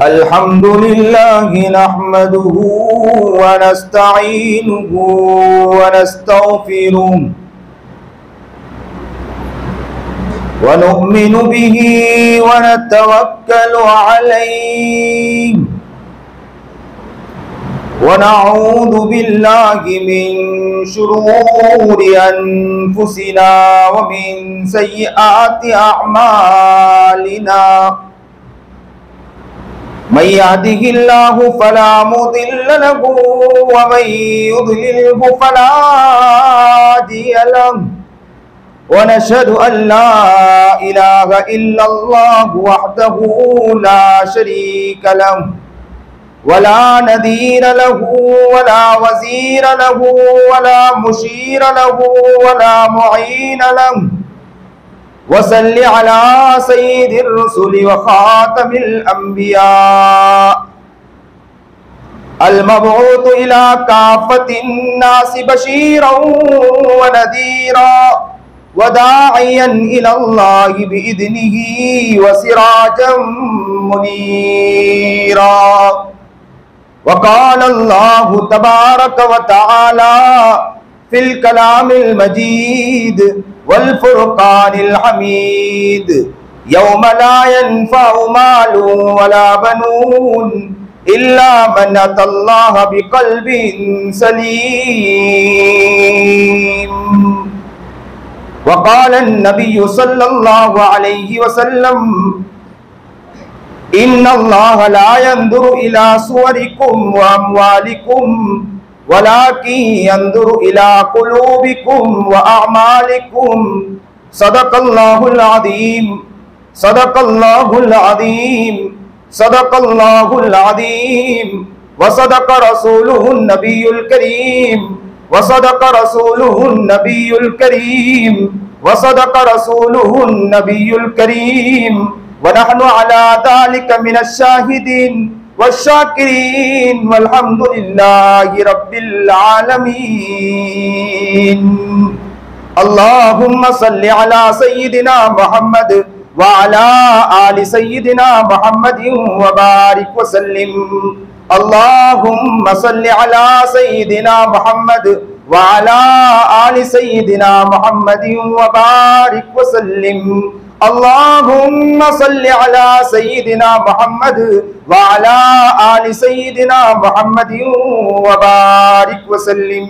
अल्हम्दुलिल्लाह नहमदुहु व नस्तईनुहु व नस्तगफिरुहु व नु'मिनु बिही व नतवक्कलु अलैहि व नऊज़ु बिल्लाहि मिन शुरूरि अनफुसिना व मिन सय्यिआति अअमालिना मन यहदिहिल्लाहु फला मुदिल्ल लहु व मन युद्लिल्हु फला हादिय लहु व नशहदु अन ला इलाहा इल्लल्लाहु वहदहु ला शरीका लहु वला नदीर लहु वला वज़ीर लहु वला मुशीर लहु वला मुईन लहु वसल्लि अला सय्यिदिर रुसुलि व खातमिल अंबिया अल मबऊस इला काफ़तिन नासि बशीरन व नज़ीरा व दाइयन इलल्लाहि बिइज़्निही व सिराजम मुनीरा। वक़ाल अल्लाहु तबारक व तआला फिल कलामिल मजीद वल फुरक़ानिल हमीद यौम ला यनफ़उ मालुन वला बनून इल्ला मन अतल्लाह बिक़ल्बिन सलीम। वक़ाल अन्नबिय्यु सल्लल्लाहु अलैहि वसल्लम इन्नल्लाह ला यंजुरु इला सुवरिकुम व अमवालिकुम वलाकिन यंजुरु इला कुलूबिकुम व अअमालिकुम। सदक़ल्लाहुल अज़ीम, सदक़ल्लाहुल अज़ीम, सदक़ल्लाहुल अज़ीम व सदक़ रसूलुहुन नबियुल करीम व सदक़ रसूलुहुन नबियुल करीम व सदक़ रसूलुहुन नबियुल करीम व नहनु अला ज़ालिका मिनश शाहिदीन वश्शाकिरीन वल्हम्दुलिल्लाहि रब्बिल आलमीन। अल्लाहुम्मा सल्लि अला सय्यिदिना मुहम्मद व अला आलि सय्यिदिना मुहम्मदिन व बारिक व सल्लिम। अल्लाहुम्मा सल्लि अला सय्यिदिना मुहम्मद व अला आलि सय्यिदिना मुहम्मदिन व बारिक व सल्लिम। अल्लाहुम्मा सल्लि अला सय्यिदिना मुहम्मद व अला आलि सय्यिदिना मुहम्मदिन व बारिक व सल्लिम।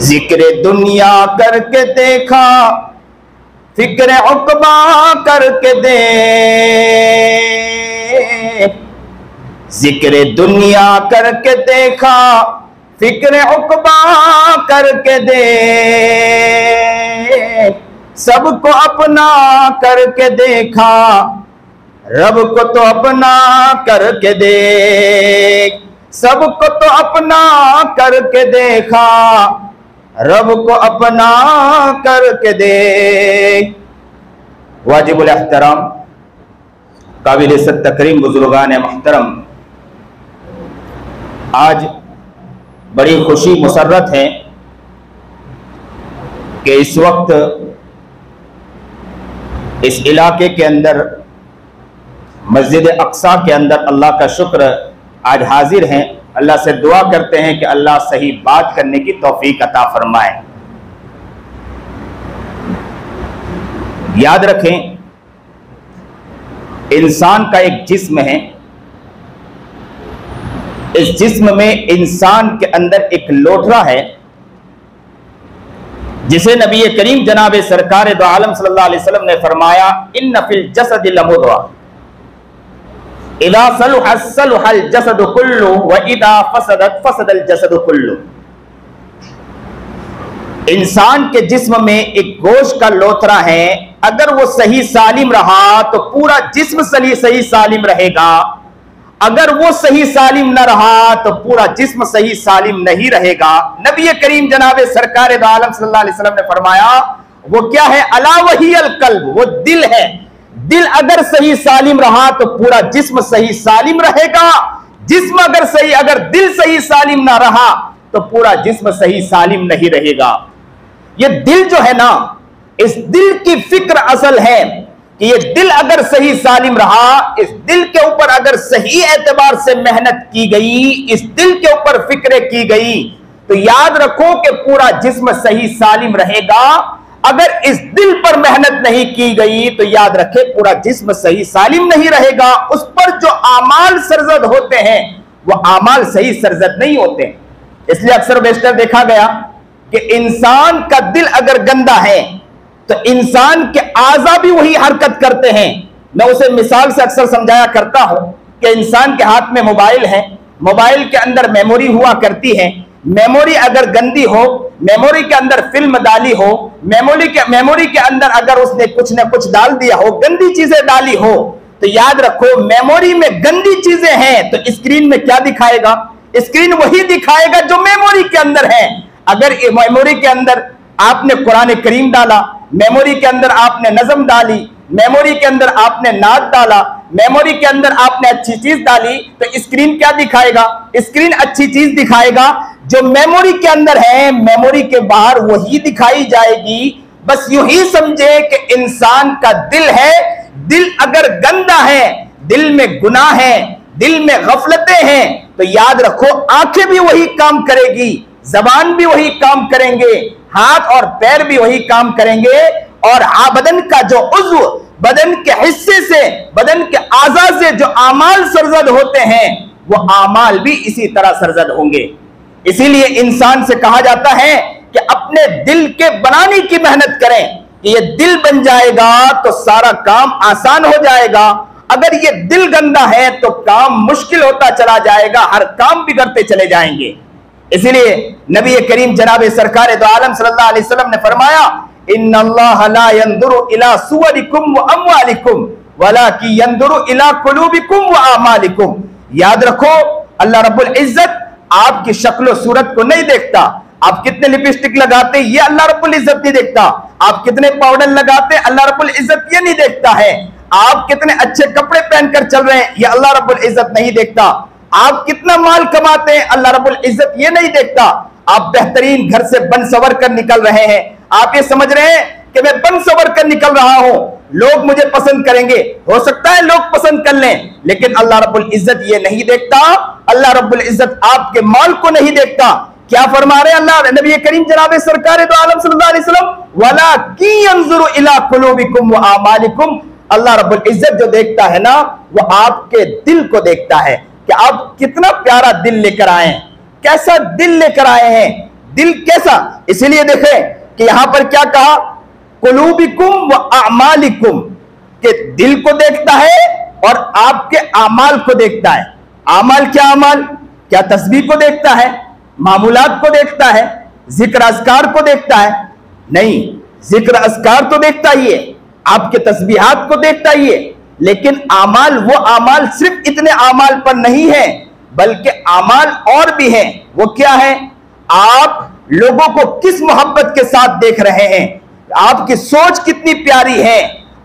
जिक्र दुनिया करके देखा, फिक्र उक़बा करके दे। जिक्र दुनिया करके देखा, फिक्र उक़बा करके दे। सबको अपना करके देखा, रब को तो अपना करके देख। सबको तो अपना करके देखा, रब को अपना करके देख। वाजिबुल एहतराम काबिल इज़्ज़त तकरीम बुजुर्गान मोहतरम, आज बड़ी खुशी मुसर्रत है कि इस वक्त इस इलाके के अंदर मस्जिद अक्सा के अंदर अल्लाह का शुक्र आज हाजिर हैं। अल्लाह से दुआ करते हैं कि अल्लाह सही बात करने की तौफीक अता फरमाए। याद रखें, इंसान का एक जिस्म है। इस जिस्म में इंसान के अंदर एक लोथड़ा है जिसे नबी करीम जनाब सरकार दो आलम सल्लल्लाहु अलैहि वसल्लम ने फरमाया, इन्न फिल जसदि लमुद्गा इदा सलुहा सलुहल जसदु कुल्लु व इदा फसदत फसदल जसदु कुल्लु। इंसान के जिस्म में एक गोश्त का लोथड़ा है, अगर वो सही सालिम रहा तो पूरा जिस्म सही सालिम रहेगा। अगर वो सही सालिम न रहा तो पूरा जिस्म सही सालिम नहीं रहेगा। नबी करीम जनाब सरकार दो आलम सल्लल्लाहु अलैहि वसल्लम ने फरमाया, वो क्या है? अला वही अल कल्ब, वो दिल है। दिल अगर सही सालिम रहा तो पूरा जिस्म सही सालिम रहेगा। जिस्म अगर सही, अगर दिल सही सालिम ना रहा तो पूरा जिस्म सही सालिम नहीं रहेगा। ये दिल जो है ना, इस दिल की फिक्र असल है कि ये दिल अगर सही सालिम रहा, इस दिल के ऊपर अगर सही एतबार से मेहनत की गई, इस दिल के ऊपर फिक्र की गई, तो याद रखो कि पूरा जिस्म सही सालिम रहेगा। अगर इस दिल पर मेहनत नहीं की गई तो याद रखे पूरा जिस्म सही सालिम नहीं रहेगा। उस पर जो आमाल सरजद होते हैं वो आमाल सही सरजद नहीं होते। इसलिए अक्सर बेशतर देखा गया कि इंसान का दिल अगर गंदा है तो इंसान के आज़ा भी वही हरकत करते हैं। मैं उसे मिसाल से अक्सर समझाया करता हूं कि इंसान के हाथ में मोबाइल है, मोबाइल के अंदर मेमोरी हुआ करती है। मेमोरी अगर गंदी हो, मेमोरी के अंदर फिल्म डाली हो, मेमोरी के अंदर अगर उसने कुछ न कुछ डाल दिया हो, गंदी चीजें डाली हो, तो याद रखो मेमोरी में गंदी चीजें हैं तो स्क्रीन में क्या दिखाएगा? स्क्रीन वही दिखाएगा जो मेमोरी के अंदर है। अगर मेमोरी के अंदर आपने कुरान करीम डाला, मेमोरी के अंदर आपने नज़म डाली, मेमोरी के अंदर आपने नात डाला, मेमोरी के अंदर आपने अच्छी चीज डाली, तो स्क्रीन क्या दिखाएगा? स्क्रीन अच्छी चीज दिखाएगा। जो मेमोरी के अंदर है, मेमोरी के बाहर वही दिखाई जाएगी। बस यूं ही समझे कि इंसान का दिल है, दिल अगर गंदा है, दिल में गुनाह है, दिल में गफलतें हैं, तो याद रखो आंखें भी वही काम करेगी, जबान भी वही काम करेंगे, हाथ और पैर भी वही काम करेंगे, और बदन का जो उज़्व, बदन के हिस्से से, बदन के आज़ा से जो आमाल सरजद होते हैं वो आमाल भी इसी तरह सरजद होंगे। इसीलिए इंसान से कहा जाता है कि अपने दिल के बनाने की मेहनत करें कि ये दिल बन जाएगा तो सारा काम आसान हो जाएगा। अगर ये दिल गंदा है तो काम मुश्किल होता चला जाएगा, हर काम बिगड़ते चले जाएंगे। इसीलिए नबी करीम जनाब सरकार दो आलम सल्लल्लाहु अलैहि वसल्लम ने फरमाया, इन्नल्लाह ला यंजुरु इला सुवरिकुम व अमवालिकुम वलाकि यंजुरु इला कुलूबिकुम व आमालिकुम। याद रखो अल्लाह रब्बुल इज्जत आपकी शक्ल सूरत को नहीं देखता। आप कितने लिपस्टिक लगाते ये अल्लाह रब्बुल इज्जत नहीं देखता। आप कितने पाउडर लगाते अल्लाह रब्बुल इज्जत ये नहीं देखता है। आप कितने अच्छे कपड़े पहनकर चल रहे हैं ये अल्लाह रब्बुल इज्जत नहीं देखता। आप कितना माल कमाते हैं अल्लाह रब्बुल इज्जत ये नहीं देखता। आप बेहतरीन घर से बन सवर कर निकल रहे हैं, आप ये समझ रहे हैं कि मैं बन सवर कर निकल रहा हूं, लोग मुझे पसंद करेंगे। हो सकता है लोग पसंद कर लें, लेकिन अल्लाह रब्बुल इज्जत ये नहीं देखता। अल्लाह रब्बुल इज्जत आपके माल को नहीं देखता। क्या फरमा रहे हैं अल्लाह नबी करीम जनाब सरकार दो आलम सल्लल्लाहु अलैहि वसल्लम, वलाकि यंजुरु इला कुलूबिकुम व आमालिकुम। अल्लाह रब्बुल इज्जत जो देखता है ना वो आपके दिल को देखता है कि आप कितना प्यारा दिल लेकर आए हैं, कैसा दिल लेकर आए हैं, दिल कैसा। इसीलिए देखें कि यहां पर क्या कहा, कुलूबिकुम व अमालिकुम, के दिल को देखता है और आपके अमाल को देखता है। अमाल क्या? अमाल क्या? तस्बीह को देखता है, मामूलात को देखता है, जिक्र अस्कार को देखता है? नहीं, जिक्र अस्कार तो देखता ही है, आपके तस्बीहात को देखता ही है, लेकिन आमाल, वो आमाल सिर्फ इतने आमाल पर नहीं है बल्कि आमाल और भी हैं। वो क्या है? आप लोगों को किस मोहब्बत के साथ देख रहे हैं, आपकी सोच कितनी प्यारी है।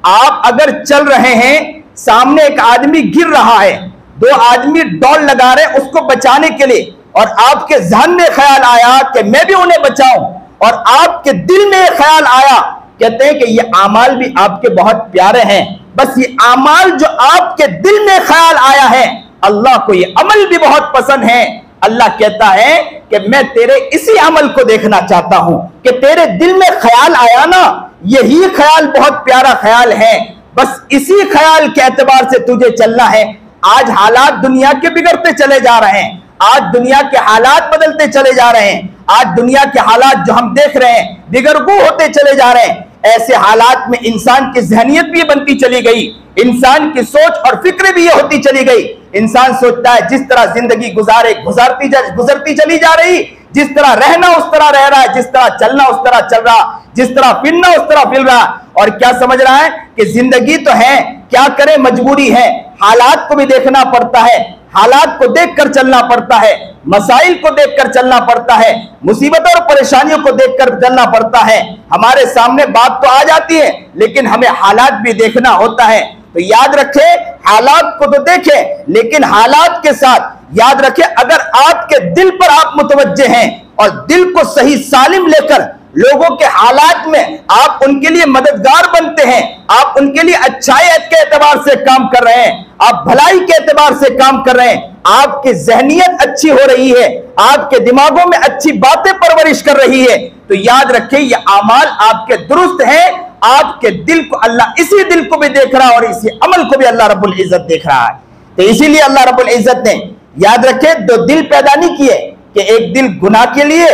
आप अगर चल रहे हैं, सामने एक आदमी गिर रहा है, दो आदमी दौड़ लगा रहे हैं उसको बचाने के लिए, और आपके ज़हन में ख्याल आया कि मैं भी उन्हें बचाऊं, और आपके दिल में ख्याल आया, कहते हैं कि ये आमाल भी आपके बहुत प्यारे हैं। बस ये आमाल जो आपके दिल में ख्याल आया है, अल्लाह को ये अमल भी बहुत पसंद है। अल्लाह कहता है कि मैं तेरे इसी अमल को देखना चाहता हूं कि तेरे दिल में ख्याल आया ना, यही ख्याल बहुत प्यारा ख्याल है, बस इसी ख्याल के एतबार से तुझे चलना है। आज हालात दुनिया के बिगड़ते चले जा रहे हैं, आज दुनिया के हालात बदलते चले जा रहे हैं, आज दुनिया के हालात जो हम देख रहे हैं बिगड़गू होते चले जा रहे हैं। ऐसे हालात में इंसान की ज़हनियत भी बनती चली गई, इंसान की सोच और फिक्र भी ये होती चली गई। इंसान सोचता है जिस तरह जिंदगी गुजरती चली जा रही, जिस तरह रहना उस तरह रह रहा है, जिस तरह चलना उस तरह चल रहा, जिस तरह फिरना उस तरह फिर रहा, और क्या समझ रहा है कि जिंदगी तो है, क्या करे, मजबूरी है, हालात को भी देखना पड़ता है, हालात को देखकर चलना पड़ता है, मसाइल को देखकर चलना पड़ता है, मुसीबतों और परेशानियों को देखकर चलना पड़ता है। हमारे सामने बात तो आ जाती है लेकिन हमें हालात भी देखना होता है। तो याद रखें, हालात को तो देखें लेकिन हालात के साथ याद रखें, अगर आप आपके दिल पर आप मुतवज्जे हैं और दिल को सही सालिम लेकर लोगों के हालात में आप उनके लिए मददगार बनते हैं, आप उनके लिए अच्छाई के एतबार से काम कर रहे हैं, आप भलाई के एतबार से काम कर रहे हैं, आपकी जहनियत अच्छी हो रही है, आपके दिमागों में अच्छी बातें परवरिश कर रही है, तो याद रखें ये अमाल आपके दुरुस्त हैं। आपके दिल को अल्लाह इसी दिल को भी देख रहा है और इसी अमल को भी अल्लाह रब्बुल इज्जत देख रहा है। तो इसीलिए अल्लाह रब्बुल इज्जत ने, याद रखें, दो दिल पैदा नहीं किए कि एक दिल गुनाह के लिए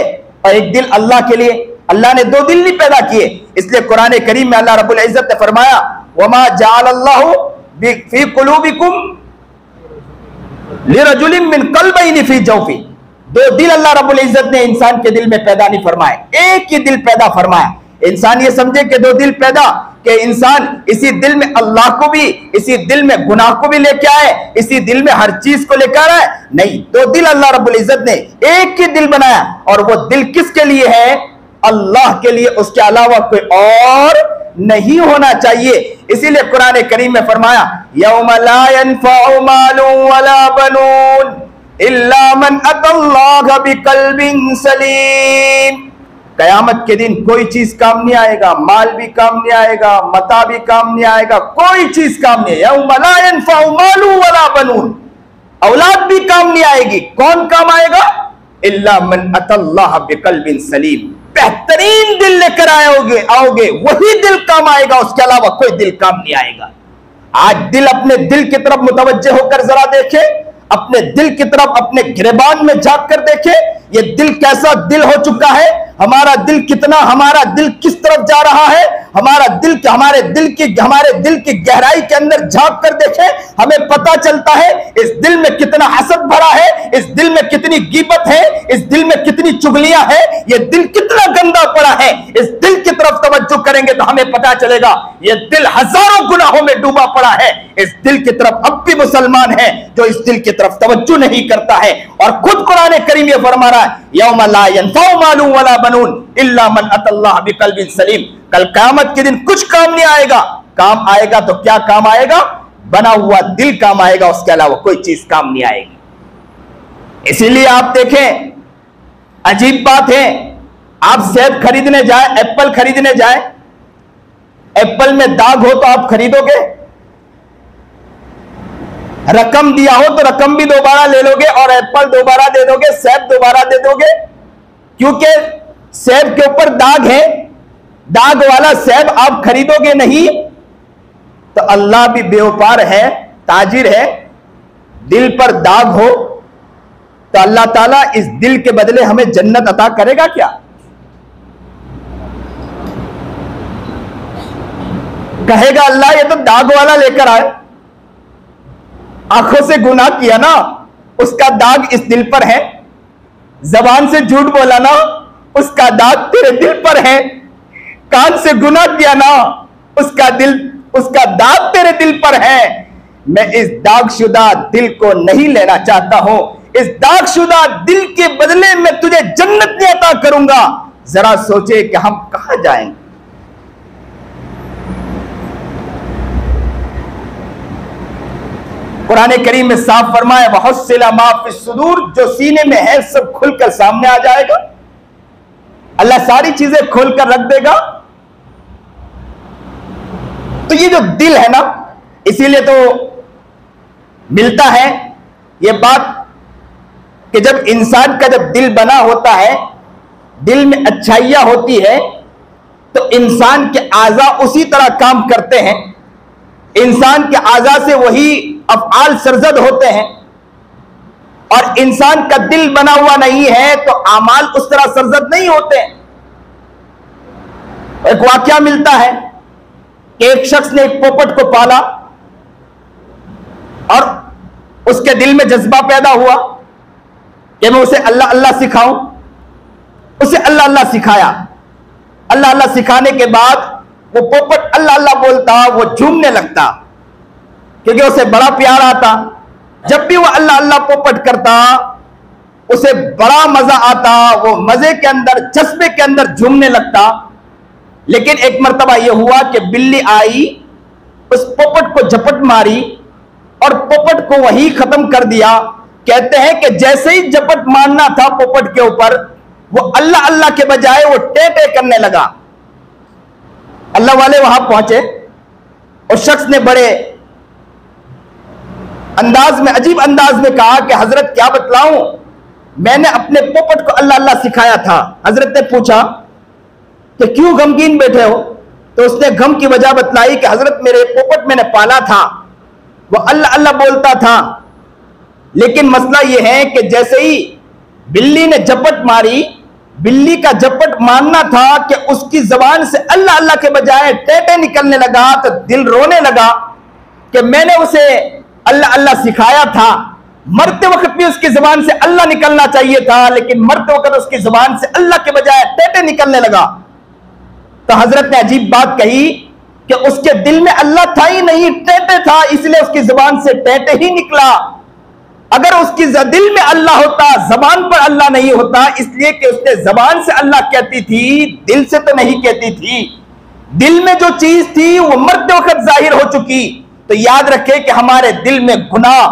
और एक दिल अल्लाह के लिए। अल्लाह ने दो दिल नहीं पैदा किए। इसलिए कुरान करीम में अल्लाह रब्बुल इज्जत ने फरमाया, वमा जअलल्लाहु फी कुलूबिकुम लिरजुलिन मिन कल्बैनि फी जौफी। दो दिल अल्लाह रब्बुल इज्जत ने इंसान के दिल में पैदा नहीं फरमाए, एक ही दिल पैदा फरमाया। इंसान ये समझे कि दो दिल पैदा, कि इंसान इसी दिल में अल्लाह को भी, इसी दिल में गुनाह को भी लेके आए, इसी दिल में हर चीज को लेकर आए, नहीं। दो दिल अल्लाह रब्बुल इज्जत ने एक ही दिल बनाया और वो दिल किसके लिए है? अल्लाह के लिए, उसके अलावा कोई और नहीं होना चाहिए। इसीलिए कुरान करीम में फरमाया, यौम ला यनफउ मालुन वला बनून इल्ला मन अतल्लाह बिकल्बिन सलीम। कयामत के दिन कोई चीज काम नहीं आएगा, माल भी काम नहीं आएगा, मता भी काम नहीं आएगा, कोई चीज काम नहीं। यौम ला यनफउ मालुन वला बनून, औलाद भी काम नहीं आएगी। कौन काम आएगा? इल्ला मन अतल्लाह बिकल्बिन सलीम। बेहतरीन दिल लेकर आओगे वही दिल काम आएगा, उसके अलावा कोई दिल काम नहीं आएगा। आज दिल अपने दिल की तरफ मुतवज्जे होकर जरा देखे, अपने दिल की तरफ अपने गिरबान में झांक कर देखे, ये दिल कैसा दिल हो चुका है, हमारा दिल कितना, हमारा दिल किस तरफ जा रहा है, हमारे दिल की गहराई के अंदर झांक कर देखे, हमें पता चलता है इस दिल में कितना हसद भरा है, इस दिल में कितनी गीबत है, इस दिल में कितनी चुगलियां है, ये दिल कितना गंदा पड़ा है। इस दिल की तरफ तवज्जो करेंगे तो हमें पता चलेगा ये दिल हजारों गुनाहों में डूबा पड़ा है। इस दिल की तरफ अब भी मुसलमान है जो इस दिल की तरफ तवज्जो नहीं करता है। और खुद कुरान करीम ये फरमा रहा है, यौम ला यनफउ मालुन वला बनून इल्ला मन अतल्लाह बिकल्बिन सलीम। कल क़यामत के दिन कुछ काम नहीं आएगा, काम आएगा तो क्या काम आएगा? बना हुआ दिल काम आएगा, उसके अलावा कोई चीज काम नहीं आएगी। इसीलिए आप देखें, अजीब बात है, आप सेब खरीदने जाए, एप्पल खरीदने जाए, एप्पल में दाग हो तो आप खरीदोगे? रकम दिया हो तो रकम भी दोबारा ले लोगे और एप्पल दोबारा दे दोगे, सेब दोबारा दे दोगे, क्योंकि सेब के ऊपर दाग है, दाग वाला सेब आप खरीदोगे नहीं। तो अल्लाह भी बेवफार है, ताजिर है। दिल पर दाग हो तो अल्लाह ताला इस दिल के बदले हमें जन्नत अता करेगा क्या? कहेगा अल्लाह ये तो दाग वाला लेकर आए, आंखों से गुनाह किया ना, उसका दाग इस दिल पर है, जबान से झूठ बोला ना, उसका दाग तेरे दिल पर है, कान से गुनाह किया ना, उसका दाग तेरे दिल पर है। मैं इस दागशुदा दिल को नहीं लेना चाहता हूं, इस दागशुदा दिल के बदले में तुझे जन्नत नहीं अता करूंगा। जरा सोचे कि हम कहां जाएंगे। कुरान करीम में साफ फरमाया, वहुस्सिला मा फी सुदूर, जो सीने में है सब खुलकर सामने आ जाएगा। अल्लाह सारी चीजें खोलकर रख देगा। तो ये जो दिल है ना, इसीलिए तो मिलता है ये बात कि जब इंसान का जब दिल बना होता है, दिल में अच्छाइयां होती है, तो इंसान के आज़ा उसी तरह काम करते हैं, इंसान के आज़ा से वही अफ़आल सरजद होते हैं। और इंसान का दिल बना हुआ नहीं है तो आमाल उस तरह सरजद नहीं होते हैं। एक वाकया मिलता है कि एक शख्स ने एक पोपट को पाला और उसके दिल में जज्बा पैदा हुआ कि मैं उसे अल्लाह अल्लाह सिखाऊं। उसे अल्लाह अल्लाह सिखाया। अल्लाह अल्लाह सिखाने के बाद वो पोपट अल्लाह अल्लाह बोलता, वो झूमने लगता क्योंकि उसे बड़ा प्यार आता। जब भी वो अल्लाह अल्लाह पोपट करता उसे बड़ा मजा आता, वो मजे के अंदर, जज्बे के अंदर झूमने लगता। लेकिन एक मर्तबा यह हुआ कि बिल्ली आई, उस पोपट को झपट मारी और पोपट को वहीं खत्म कर दिया। कहते हैं कि जैसे ही झपट मारना था पोपट के ऊपर, वो अल्लाह अल्लाह के बजाय वो टे टे करने लगा। अल्लाह वाले वहां पहुंचे, उस शख्स ने बड़े अंदाज में, अजीब अंदाज में कहा कि हजरत क्या बतलाऊं, मैंने अपने पोपट को अल्लाह अल्लाह सिखाया था। हजरत ने पूछा कि क्यों गमगीन बैठे हो? तो उसने गम की वजह बतलाई कि हजरत मेरे पोपट मैंने पाला था, वो अल्लाह अल्लाह बोलता था, लेकिन मसला यह है कि जैसे ही बिल्ली ने झपट मारी, बिल्ली का झपट मारना था कि उसकी जबान से अल्लाह अल्लाह के बजाय टेटे निकलने लगा, तो दिल रोने लगा कि मैंने उसे अल्लाह अल्लाह सिखाया था, मरते वक्त भी उसकी जबान से अल्लाह निकलना चाहिए था, लेकिन मरते वक्त उसकी जबान से अल्लाह के बजाय टेटे निकलने लगा। तो हजरत ने अजीब बात कही कि उसके दिल में अल्लाह था ही नहीं, टेटे था, इसलिए उसकी जबान से टेटे ही निकला। अगर उसकी दिल में अल्लाह होता, जबान पर अल्लाह नहीं होता, इसलिए कि उसने जबान से अल्लाह कहती थी, दिल से तो नहीं कहती थी। दिल में जो चीज थी वो मरते वक्त जाहिर हो चुकी। तो याद रखे कि हमारे दिल में गुनाह,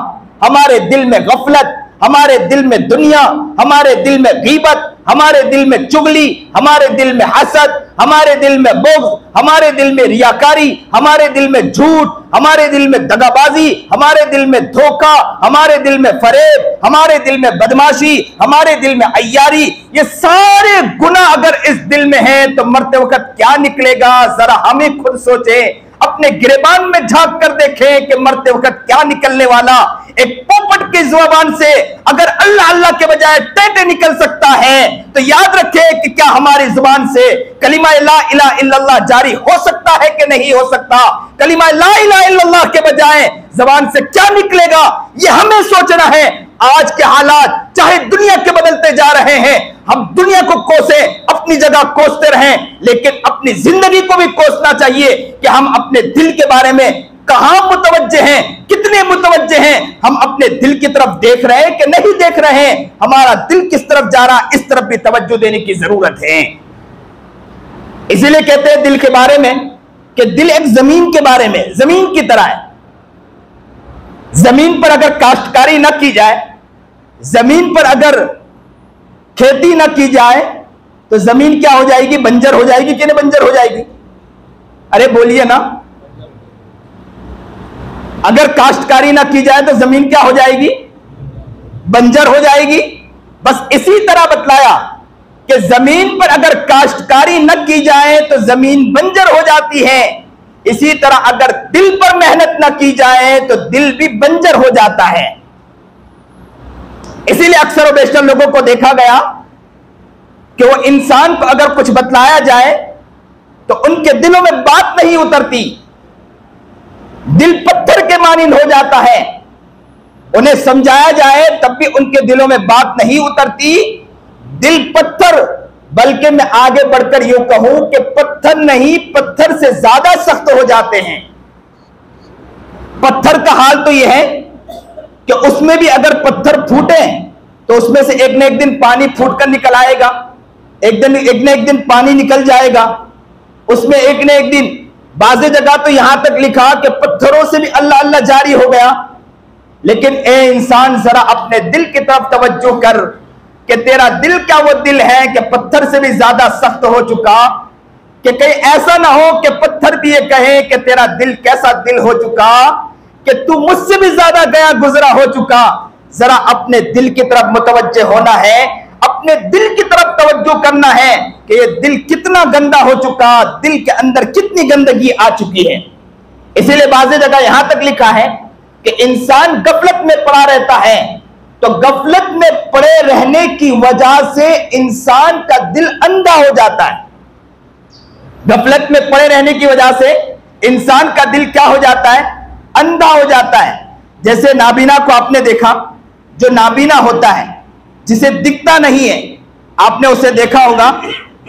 हमारे दिल में गफलत, हमारे दिल में दुनिया, हमारे दिल में गीबत, हमारे दिल में चुगली, हमारे दिल में हसद, हमारे दिल में बुग़्ज़, हमारे दिल में रियाकारी, हमारे दिल में झूठ, हमारे दिल में दगाबाजी, हमारे दिल में धोखा, हमारे दिल में फरेब, हमारे दिल में बदमाशी, हमारे दिल में अय्यारी, ये सारे गुनाह अगर इस दिल में हैं तो मरते वक्त क्या निकलेगा? जरा हमें खुद सोचे, अपने गिरेबान में झांक कर देखें कि मरते वक्त क्या निकलने वाला। एक पोपट की जुबान से अगर अल्लाह अल्लाह के बजाय टेटे निकल सकता है, तो याद रखें कि क्या हमारी जुबान से कलिमा ला इलाहा इल्लल्लाह जारी हो सकता है कि नहीं हो सकता? कलिमा ला इलाहा इल्लल्लाह के बजाय जुबान से क्या निकलेगा, ये हमें सोचना है। आज के हालात चाहे दुनिया के बदलते जा रहे हैं, हम दुनिया को कोसे, अपनी जगह कोसते रहें, लेकिन अपनी जिंदगी को भी कोसना चाहिए कि हम अपने दिल के बारे में कहां मुतवज्जे हैं, कितने मुतवज्जे हैं, हम अपने दिल की तरफ देख रहे हैं कि नहीं देख रहे हैं, हमारा दिल किस तरफ जा रहा, इस तरफ भी तवज्जो देने की जरूरत है। इसीलिए कहते हैं दिल के बारे में कि दिल एक जमीन के बारे में, जमीन की तरह है। जमीन पर अगर काश्तकारी न की जाए, जमीन पर अगर खेती न की जाए, तो जमीन क्या हो जाएगी? बंजर हो जाएगी कि नहीं बंजर हो जाएगी? अरे बोलिए ना। अगर काश्तकारी ना की जाए तो जमीन क्या हो जाएगी? बंजर हो जाएगी। बस इसी तरह बतलाया कि जमीन पर अगर काश्तकारी न की जाए तो जमीन बंजर हो जाती है। इसी तरह अगर दिल पर मेहनत न की जाए तो दिल भी बंजर हो जाता है। इसीलिए अक्सर और बेशतर लोगों को देखा गया कि वो इंसान को अगर कुछ बतलाया जाए तो उनके दिलों में बात नहीं उतरती, दिल पत्थर के मानिंद हो जाता है। उन्हें समझाया जाए तब भी उनके दिलों में बात नहीं उतरती, दिल पत्थर, बल्कि मैं आगे बढ़कर यूं कहूं कि पत्थर नहीं, पत्थर से ज्यादा सख्त हो जाते हैं। पत्थर का हाल तो यह है कि उसमें भी अगर पत्थर फूटे तो उसमें से एक न एक दिन पानी फूटकर निकल आएगा, एक न एक दिन पानी निकल जाएगा उसमें, एक न एक दिन। बाज़ जगह तो यहां तक लिखा कि पत्थरों से भी अल्लाह अल्लाह जारी हो गया। लेकिन ए इंसान, जरा अपने दिल की तरफ तवज्जो कर कि तेरा दिल क्या वो दिल है कि पत्थर से भी ज्यादा सख्त हो चुका, कि कहीं ऐसा ना हो कि पत्थर भी ये कहे कि तेरा दिल कैसा दिल हो चुका कि तू मुझसे भी ज्यादा गया गुजरा हो चुका। जरा अपने दिल की तरफ मुतवज्जे होना है, अपने दिल की तरफ तवज्जो करना है कि ये दिल कितना गंदा हो चुका, दिल के अंदर कितनी गंदगी आ चुकी है। इसीलिए बाज़ जगह यहां तक लिखा है कि इंसान गफलत में पड़ा रहता है, तो गफलत में पड़े रहने की वजह से इंसान का दिल अंधा हो जाता है। गफलत में पड़े रहने की वजह से इंसान का दिल क्या हो जाता है? अंधा हो जाता है। जैसे नाबीना को आपने देखा, जो नाबीना होता है, जिसे दिखता नहीं है, आपने उसे देखा होगा,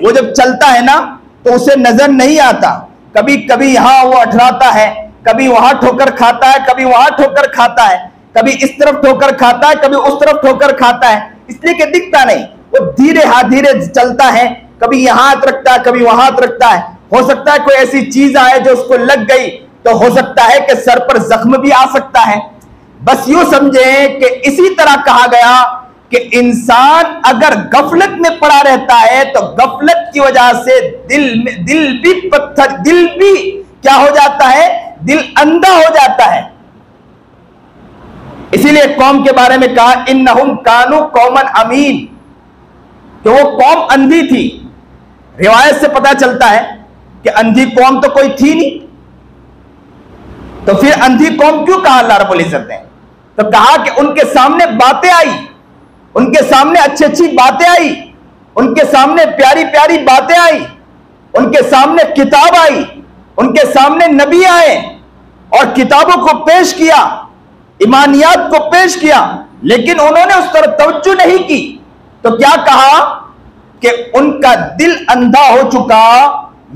वो जब चलता है ना तो उसे नजर नहीं आता, कभी कभी यहां वो अठराता है, कभी वहां ठोकर खाता है, कभी वहां ठोकर खाता है, कभी इस तरफ ठोकर खाता है, कभी उस तरफ ठोकर खाता है, इसलिए कि दिखता नहीं। वो धीरे धीरे चलता है, कभी यहां हाथ रखता है, कभी वहां हाथ रखता है। हो सकता है कोई ऐसी चीज आए जो उसको लग गई, तो हो सकता है कि सर पर जख्म भी आ सकता है। बस यूं समझें कि इसी तरह कहा गया कि इंसान अगर गफलत में पड़ा रहता है तो गफलत की वजह से दिल भी पत्थर, दिल भी क्या हो जाता है, दिल अंधा हो जाता है। इसीलिए कौम के बारे में कहा इन्नहुम कानू कौमन अमीन, कि वो कौम अंधी थी। रिवायत से पता चलता है कि अंधी कौम तो कोई थी नहीं, तो फिर अंधी कौम क्यों कहा अल्लाह रब्बुल इज्जत ने? तो कहा कि उनके सामने बातें आई, उनके सामने अच्छी अच्छी बातें आई, उनके सामने प्यारी प्यारी बातें आई, उनके सामने किताब आई, उनके सामने नबी आए और किताबों को पेश किया, ईमानियात को पेश किया, लेकिन उन्होंने उस तरफ तवज्जो नहीं की। तो क्या कहा कि उनका दिल अंधा हो चुका,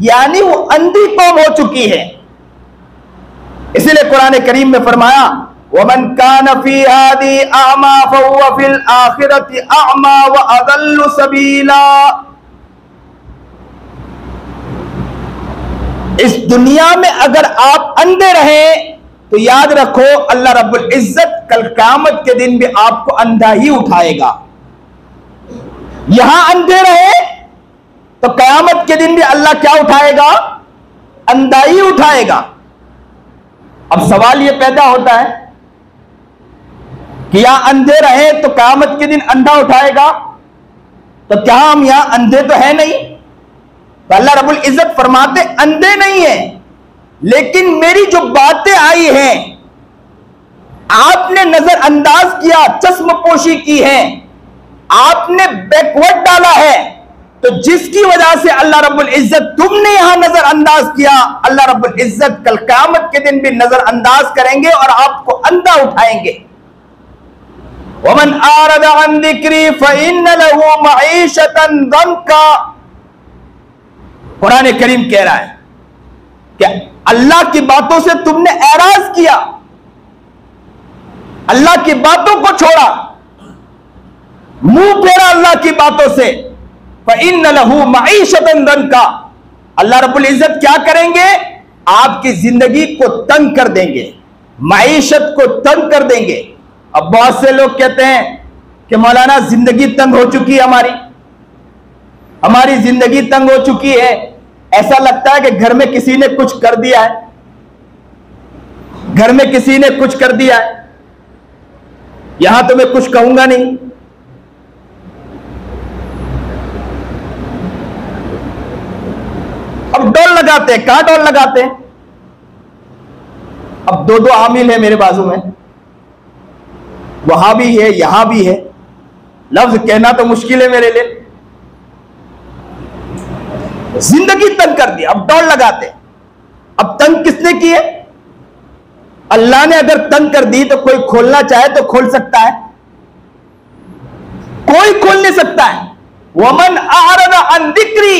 यानी वो अंधी कौम हो चुकी है। इसीलिए कुरान करीम में फरमाया वमन कान फी हादी अमा फहुवा फिल आखिरति अमा व अदल्लु सबीला। इस दुनिया में अगर आप अंधे रहे तो याद रखो अल्लाह रब्बुल इज्जत कल क़यामत के दिन भी आपको अंधा ही उठाएगा। यहां अंधे रहे तो क़यामत के दिन भी अल्लाह क्या उठाएगा? अंधा ही उठाएगा। अब सवाल यह पैदा होता है कि यहां अंधे रहे तो क़यामत के दिन अंधा उठाएगा, तो क्या हम यहां अंधे तो है नहीं? तो अल्लाह रब्बुल इज्जत फरमाते अंधे नहीं है, लेकिन मेरी जो बातें आई हैं आपने नजरअंदाज किया, चश्मपोशी की है, आपने बैकवर्ड डाला है, तो जिसकी वजह से अल्लाह रब्बुल इज्जत तुमने यहां नजरअंदाज किया, अल्लाह रब्बुल इज्जत कल क़यामत के दिन भी नजरअंदाज करेंगे और आपको अंधा उठाएंगे। वमन आरदा अन ज़िक्री फ़इन्न लहू मईशतन दंका। कुरान करीम कह रहा है कि अल्लाह की बातों से तुमने एराज किया, अल्लाह की बातों को छोड़ा, मुंह फेरा अल्लाह की बातों से। फ़इन्न लहू मईशतन दंका, अल्लाह रब्बुल इज्जत क्या करेंगे? आपकी जिंदगी को तंग कर देंगे, मईशत को तंग कर देंगे। अब बहुत से लोग कहते हैं कि मौलाना जिंदगी तंग हो चुकी है, हमारी जिंदगी तंग हो चुकी है। ऐसा लगता है कि घर में किसी ने कुछ कर दिया है, घर में किसी ने कुछ कर दिया है। यहां तो मैं कुछ कहूंगा नहीं। अब डोल लगाते हैं, कहां डोल लगाते हैं? अब दो दो आमिल है मेरे बाजू में, वहां भी है यहां भी है, लफ्ज कहना तो मुश्किल है मेरे लिए। जिंदगी तंग कर दी, अब डोल लगाते। अब तंग किसने की है? अल्लाह ने अगर तंग कर दी तो कोई खोलना चाहे तो खोल सकता है, कोई खोल नहीं सकता है। वमन आरदा अन ज़िक्री,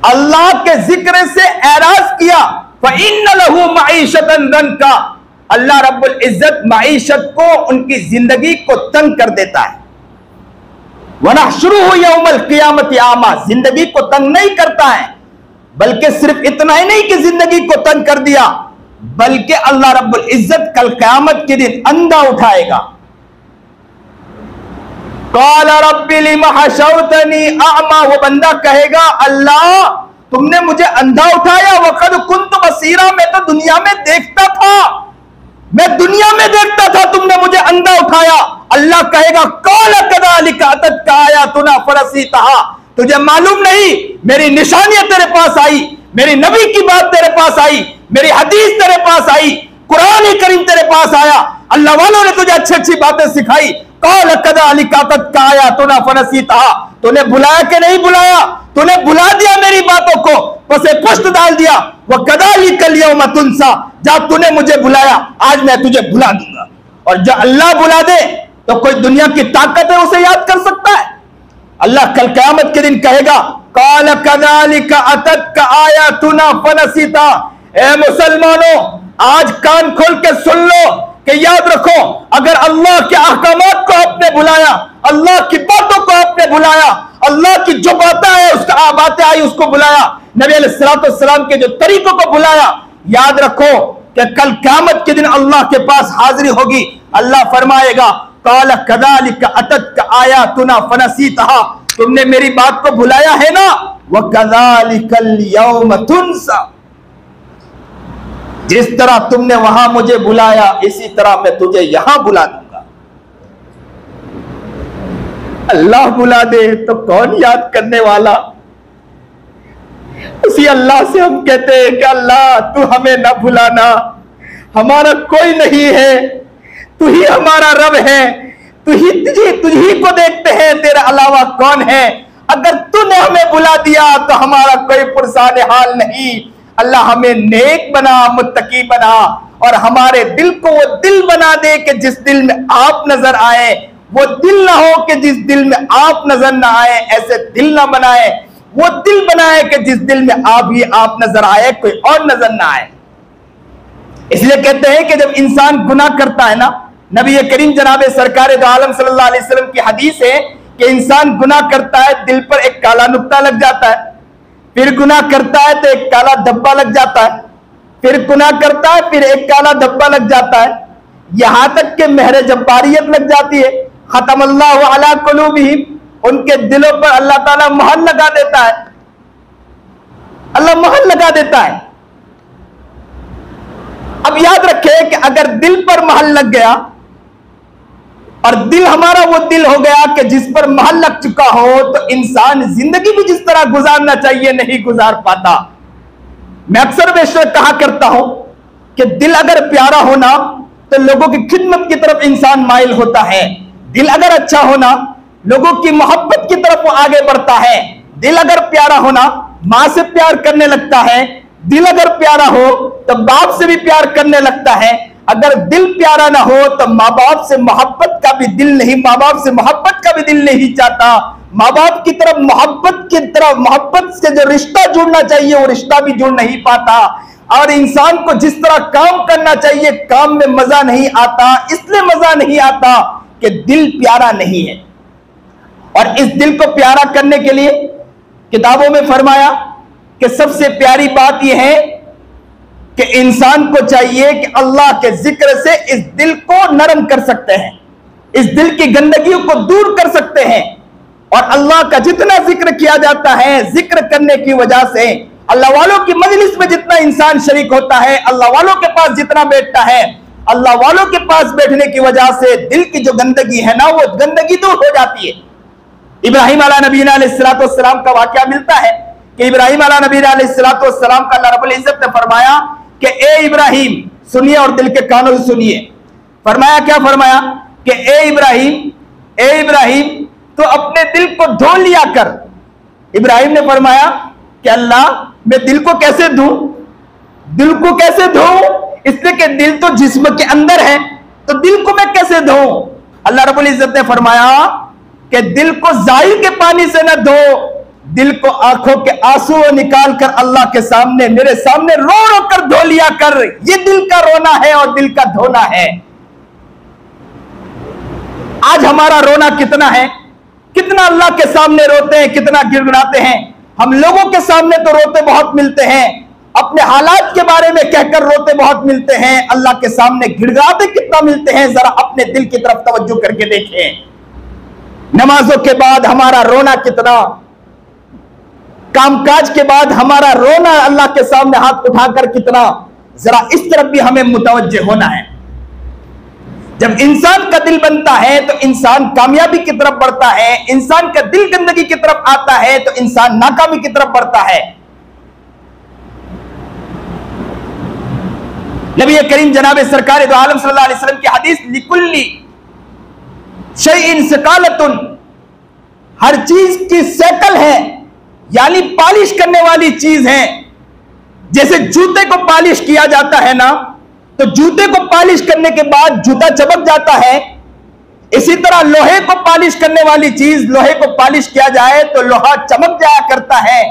अल्लाह के जिक्र से एराज किया, फ़इन्न लहू मईशतन दंका, अल्लाह रब्बुल इज्जत मईशत को, उनकी जिंदगी को तंग कर देता है। वनहशुरुहु यौमल क़ियामति आमा, जिंदगी को तंग नहीं करता है, बल्कि सिर्फ इतना ही नहीं कि जिंदगी को तंग कर दिया, बल्कि अल्लाह रब्बुल इज्जत कल क़यामत के दिन अंधा उठाएगा। क़ाल रब्बि लिमा हशरतनी अमा, वो बंदा कहेगा अल्लाह तुमने मुझे अंधा उठाया, वक़द कुन्तु बसीरा, मैं तो दुनिया में देखता था, मैं दुनिया में देखता था, तुमने मुझे अंधा उठाया। अल्लाह कहेगा क़ाल कज़ालिका अततका आयातुना फ़नसीतहा, तुझे मालूम नहीं मेरी निशानियां तेरे पास आई, मेरी नबी की बात तेरे पास आई, मेरी हदीस तेरे पास आई, कुरान करीम तेरे पास आया, अल्लाह वालों ने तुझे अच्छी अच्छी बातें सिखाई। क़ाल कज़ालिका अततका आयातुना फ़नसीतहा, तूने बुलाया कि नहीं बुलाया? तूने बुला दिया मेरी बातों को, पसे पुष्ट डाल दिया। वह कज़ालिकल यौम तुनसा, जब तूने मुझे बुलाया आज मैं तुझे भुला दूंगा। और जब अल्लाह बुला दे तो कोई दुनिया की ताकत है उसे याद कर सकता है? अल्लाह कल क़यामत के दिन कहेगा क़ाल कज़ालिका अततका आयातुना फ़नसीता। ए मुसलमानों, आज कान खोल के सुन लो कि याद रखो, अगर अल्लाह के अहकामात को आपने बुलाया, अल्लाह की बातों को आपने बुलाया, अल्लाह की जो बातें है उसका बातें आई उसको बुलाया, नबी अलैहिस्सलाम के जो तरीकों को बुलाया, याद रखो कि कल क़यामत के दिन अल्लाह के पास हाजिरी होगी। अल्लाह फरमाएगा क़ाल कज़ालिक अततक आयातुना फनसीतहा, तुमने मेरी बात को भुलाया है ना, व कज़ालिकल यौम तुनसा, जिस तरह तुमने वहां मुझे बुलाया इसी तरह मैं तुझे यहां बुला दूंगा। अल्लाह बुला दे तो कौन याद करने वाला। उसी अल्लाह से हम कहते हैं कि अल्लाह तू हमें न भुलाना, हमारा कोई नहीं है, तू ही हमारा रब है, तुझी को देखते हैं, तेरे अलावा कौन है। अगर तूने हमें बुला दिया तो हमारा कोई पुरसान हाल नहीं। अल्लाह हमें नेक बना, मुत्तकी बना, और हमारे दिल को वो दिल बना दे कि जिस दिल में आप नजर आए, वो दिल ना हो कि जिस दिल में आप नजर ना आए। ऐसे दिल ना बनाए, वो दिल बनाए कि जिस दिल में आप ही आप नजर आए, कोई और नजर ना आए। इसलिए कहते हैं कि जब इंसान गुनाह करता है ना, नबी करीम जनाबे सरकार दो आलम सल्लल्लाहु अलैहि वसल्लम की हदीस है कि इंसान गुनाह करता है, दिल पर एक काला नुक्ता लग जाता है, फिर गुनाह करता है तो एक काला धब्बा लग जाता है, फिर गुनाह करता है फिर एक काला धब्बा लग जाता है, यहां तक कि मेहर जब्बारियत लग जाती है। खतमल्लाहु अला कुलूबिहिम, उनके दिलों पर अल्लाह ताला मोहर लगा देता है, अल्लाह मोहर लगा देता है। अब याद रखें कि अगर दिल पर मोहर लग गया और दिल हमारा वो दिल हो गया कि जिस पर मोहर लग चुका हो, तो इंसान जिंदगी भी जिस तरह गुजारना चाहिए नहीं गुजार पाता। मैं अक्सर बेशक कहा करता हूं कि दिल अगर प्यारा होना तो लोगों की खिदमत की तरफ इंसान माइल होता है, दिल अगर अच्छा होना लोगों की मोहब्बत की तरफ वो आगे बढ़ता है। दिल अगर प्यारा होना मां से प्यार करने लगता है, दिल अगर प्यारा हो तो बाप से भी प्यार करने लगता है। अगर दिल प्यारा ना हो तो माँ बाप से मोहब्बत का भी दिल नहीं, माँ बाप से मोहब्बत का भी दिल नहीं चाहता। माँ बाप की तरफ मोहब्बत से जो रिश्ता जुड़ना चाहिए वो रिश्ता भी जुड़ नहीं पाता। और इंसान को जिस तरह काम करना चाहिए काम में मजा नहीं आता, इसलिए मजा नहीं आता कि दिल प्यारा नहीं है। और इस दिल को प्यारा करने के लिए किताबों में फरमाया कि सबसे प्यारी बात यह है कि इंसान को चाहिए कि अल्लाह के जिक्र से इस दिल को नरम कर सकते हैं, इस दिल की गंदगियों को दूर कर सकते हैं। और अल्लाह का जितना जिक्र किया जाता है, जिक्र करने की वजह से अल्लाह वालों की मजलिस में जितना इंसान शरीक होता है, अल्लाह वालों के पास जितना बैठता है, अल्लाह वालों के पास बैठने की वजह से दिल की जो गंदगी है ना वो गंदगी दूर हो जाती है। इब्राहिम अला नबीना अलैहिस्सलाम का वाकया मिलता है कि इब्राहिम अला नबीना अलैहिस्सलाम का अल्लाह रब्बुल इज्जत ने फरमाया कि ए इब्राहिम सुनिए, और दिल के कानों से सुनिए। फरमाया क्या? फरमाया कि ए इब्राहिम तो अपने दिल को धो लिया कर। इब्राहिम ने फरमाया कि अल्लाह मैं दिल को कैसे धोऊं? दिल को कैसे धोऊं? इसलिए कि दिल तो जिस्म के अंदर है, तो दिल को मैं कैसे धोऊं? अल्लाह रब्बुल इज्जत ने फरमाया कि दिल को जाहिर के पानी से न धो, दिल को आंखों के आंसू निकाल कर अल्लाह के सामने मेरे सामने रो रो कर धो लिया कर। ये दिल का रोना है और दिल का धोना है। आज हमारा रोना कितना है, कितना अल्लाह के सामने रोते हैं, कितना गिड़गिड़ाते हैं। हम लोगों के सामने तो रोते बहुत मिलते हैं, अपने हालात के बारे में कहकर रोते बहुत मिलते हैं, अल्लाह के सामने गिड़गिड़ाते कितना मिलते हैं। जरा अपने दिल की तरफ तवज्जो करके देखें। नमाजों के बाद हमारा रोना कितना, कामकाज के बाद हमारा रोना अल्लाह के सामने हाथ उठाकर कितना, जरा इस तरफ भी हमें मुतवज्जे होना है। जब इंसान का दिल बनता है तो इंसान कामयाबी की तरफ बढ़ता है, इंसान का दिल गंदगी की तरफ आता है तो इंसान नाकामी की तरफ बढ़ता है। नबी करीम जनाबे सरकार दो आलम सल्लल्लाहु अलैहि वसल्लम की हदीस, लिकुल्ली शैइन सकालतुन, हर चीज की शकल है, यानी पॉलिश करने वाली चीज है। जैसे जूते को पॉलिश किया जाता है ना, तो जूते को पॉलिश करने के बाद जूता चमक जाता है। इसी तरह लोहे को पॉलिश करने वाली चीज, लोहे को पॉलिश किया जाए तो लोहा चमक जाया करता है।